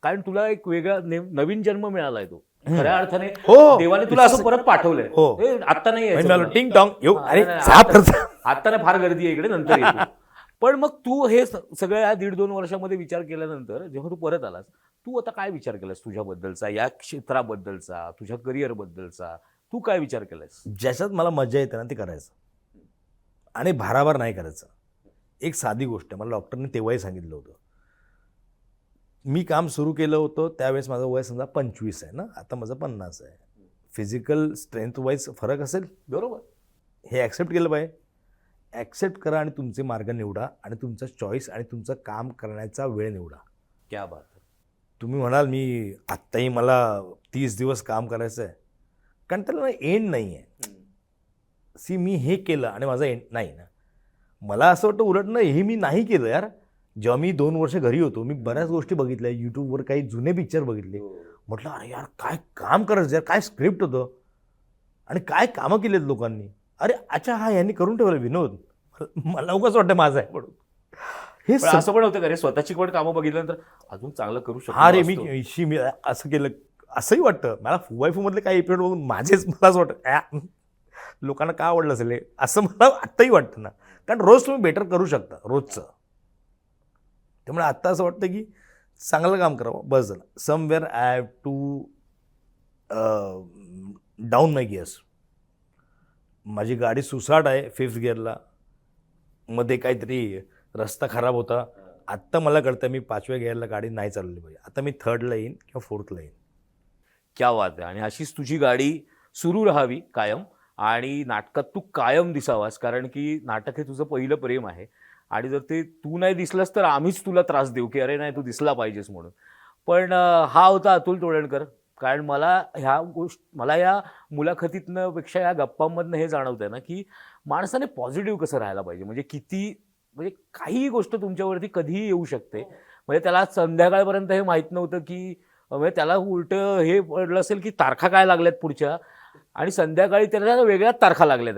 कारण तुला एक वेगळा नवीन जन्म मिळालाय तो खऱ्या अर्थाने हो. देवाने तुला असं परत पाठवलंय. हो. हे आता नाही यायचं म्हणजे मला तुला. टिंग टॉंग येऊ हा, अरे नाही, जा आता- परत. आता नाही, फार गर्दी आहे इकडे, नंतर येतो. पण मग तू हे सगळ्या 1.5-2 वर्षामध्ये विचार केल्यानंतर जेव्हा तू परत आलास, तू आता काय विचार केलास तुझ्याबद्दलचा, या क्षेत्राबद्दलचा, तुझ्या करिअर बद्दलचा तू काय विचार केलास? ज्याच्यात मला मजा येते ना ते करायचं आणि भाराभार नाही करायचं. एक साधी गोष्ट आहे, मला डॉक्टरने तेव्हाही सांगितलं होतं. मी काम सुरू केलं होतं त्यावेळेस माझं वय समजा 25 आहे ना, आता माझं 50 आहे. फिजिकल स्ट्रेंथ वाईज फरक असेल, बरोबर. हे ॲक्सेप्ट केलं पाहिजे. ॲक्सेप्ट करा आणि तुमचे मार्ग निवडा आणि तुमचा चॉईस आणि तुमचं काम करण्याचा वेळ निवडा. क्या बात आहे. तुम्ही म्हणाल मी आत्ताही मला 30 दिवस काम करायचं आहे, कारण त्याला एंड नाही आहे. सी मी हे केलं आणि माझा एंड नाही ना. मला असं वाटतं उलट ना, हे मी नाही केलं यार. जेव्हा मी 2 वर्ष घरी होतो, मी बऱ्याच गोष्टी बघितल्या, यूट्यूबवर काही जुने पिक्चर बघितले. म्हटलं अरे यार काय काम करायचं यार, काय स्क्रिप्ट होतं आणि काय कामं केलेत लोकांनी. अरे अच्छा हा यांनी करून ठेवलं विनोद. मला उगाच वाटतं माझं आहे म्हणून. हे पण असं पण होतं का रे, स्वतःची पण कामं बघितल्यानंतर अजून चांगलं करू शकतो? हा रे मी असं केलं असंही वाटतं मला. फुवायफू मधले काही एपिसोड बघून मलाच वाटतं लोकांना का आवडलं असेल असं मला आत्ताही वाटतं ना. कारण रोज तुम्ही बेटर करू शकता रोजचं. त्यामुळे आत्ता असं वाटतं की चांगलं काम करावं बस झालं. Somewhere I have to down my gears. माझी गाडी सुसाट आहे 5th गिअरला. मध्ये काहीतरी रस्ता खराब होता. आत्ता मला कळतं मी 5व्या गिअरला गाडी नाही चालवली पाहिजे. आता मी 3rdला येईन किंवा 4thला येईन. क्या बात आहे. आणि अशीच तुझी गाडी सुरू राहावी कायम आणि नाटकात तू कायम दिसावास, कारण की नाटक हे तुझं पहिलं प्रेम आहे. आणि जर ते तू नाही दिसलास तर आम्हीच तुला त्रास देऊ की अरे नाही तू दिसला पाहिजेस म्हणून. पण हा होता अतुल तोडणकर. कारण मला या मुलाखतीतनं पेक्षा या गप्पांमधनं हे जाणवतंय ना की माणसाने पॉझिटिव्ह कसं राहायला पाहिजे. म्हणजे काहीही गोष्ट तुमच्यावरती कधीही येऊ शकते. म्हणजे त्याला संध्याकाळपर्यंत हे माहीत नव्हतं की म्हणजे त्याला उलटं हे पडलं असेल की तारखा काय लागल्यात पुढच्या, आणि संध्याकाळी त्याला वेगळ्याच तारखा लागल्या,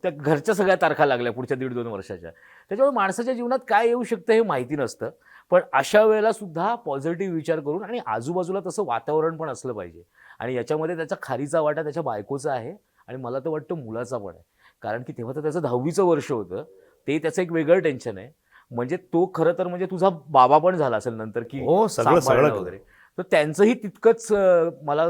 त्या घरच्या सगळ्या तारखा लागल्या पुढच्या 1.5-2 वर्षाच्या. त्याच्यामुळे माणसाच्या जीवनात काय येऊ शकतं हे माहिती नसतं. पण अशा वेळेला सुद्धा पॉझिटिव्ह विचार करून आणि आजूबाजूला तसं वातावरण पण असलं पाहिजे. आणि याच्यामध्ये त्याचा खारीचा वाटा त्याच्या बायकोचा आहे आणि मला तर वाटतं मुलाचा पण आहे. कारण की तेव्हा तर त्याचं 10वीचं वर्ष होतं. ते त्याचं एक वेगळं टेन्शन आहे. म्हणजे तो खरं तर म्हणजे तुझा बाबा पण झाला असेल नंतर की हो, सगळं सांभाळणं वगैरे. तर त्यांचंही तितकंच मला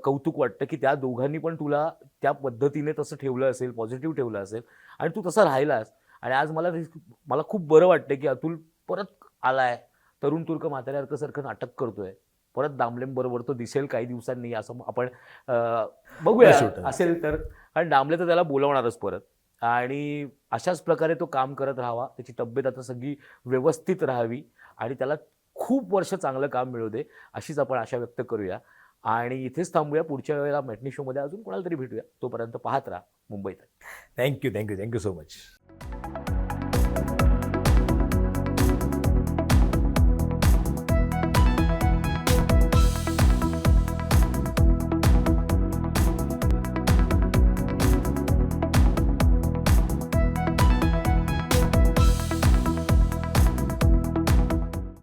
कौतुक वाटतं की त्या दोघांनी पण तुला त्या पद्धतीने तसं ठेवलं असेल, पॉझिटिव्ह ठेवलं असेल आणि तू तसा राहिलास. आणि आज मला खूप बरं वाटतं की अतुल परत आलाय, तरुण तुर्क म्हाताऱ्यासारखं सारखं नाटक करतोय. परत दामलें बरोबर तो दिसेल काही दिवसांनी असं आपण बघूया असेल तर. कारण दामले तर त्याला बोलवणारच परत. आणि अशाच प्रकारे तो काम करत राहावा, त्याची तब्येत आता सगळी व्यवस्थित राहावी आणि त्याला खूप वर्ष चांगलं काम मिळू दे अशीच आपण आशा व्यक्त करूया. आणि इथेच थांबूया. पुढच्या वेळेला मॅटनी शोमध्ये अजून कोणाला तरी भेटूया. तोपर्यंत पाहत राहा मुंबईत. Thank you so much.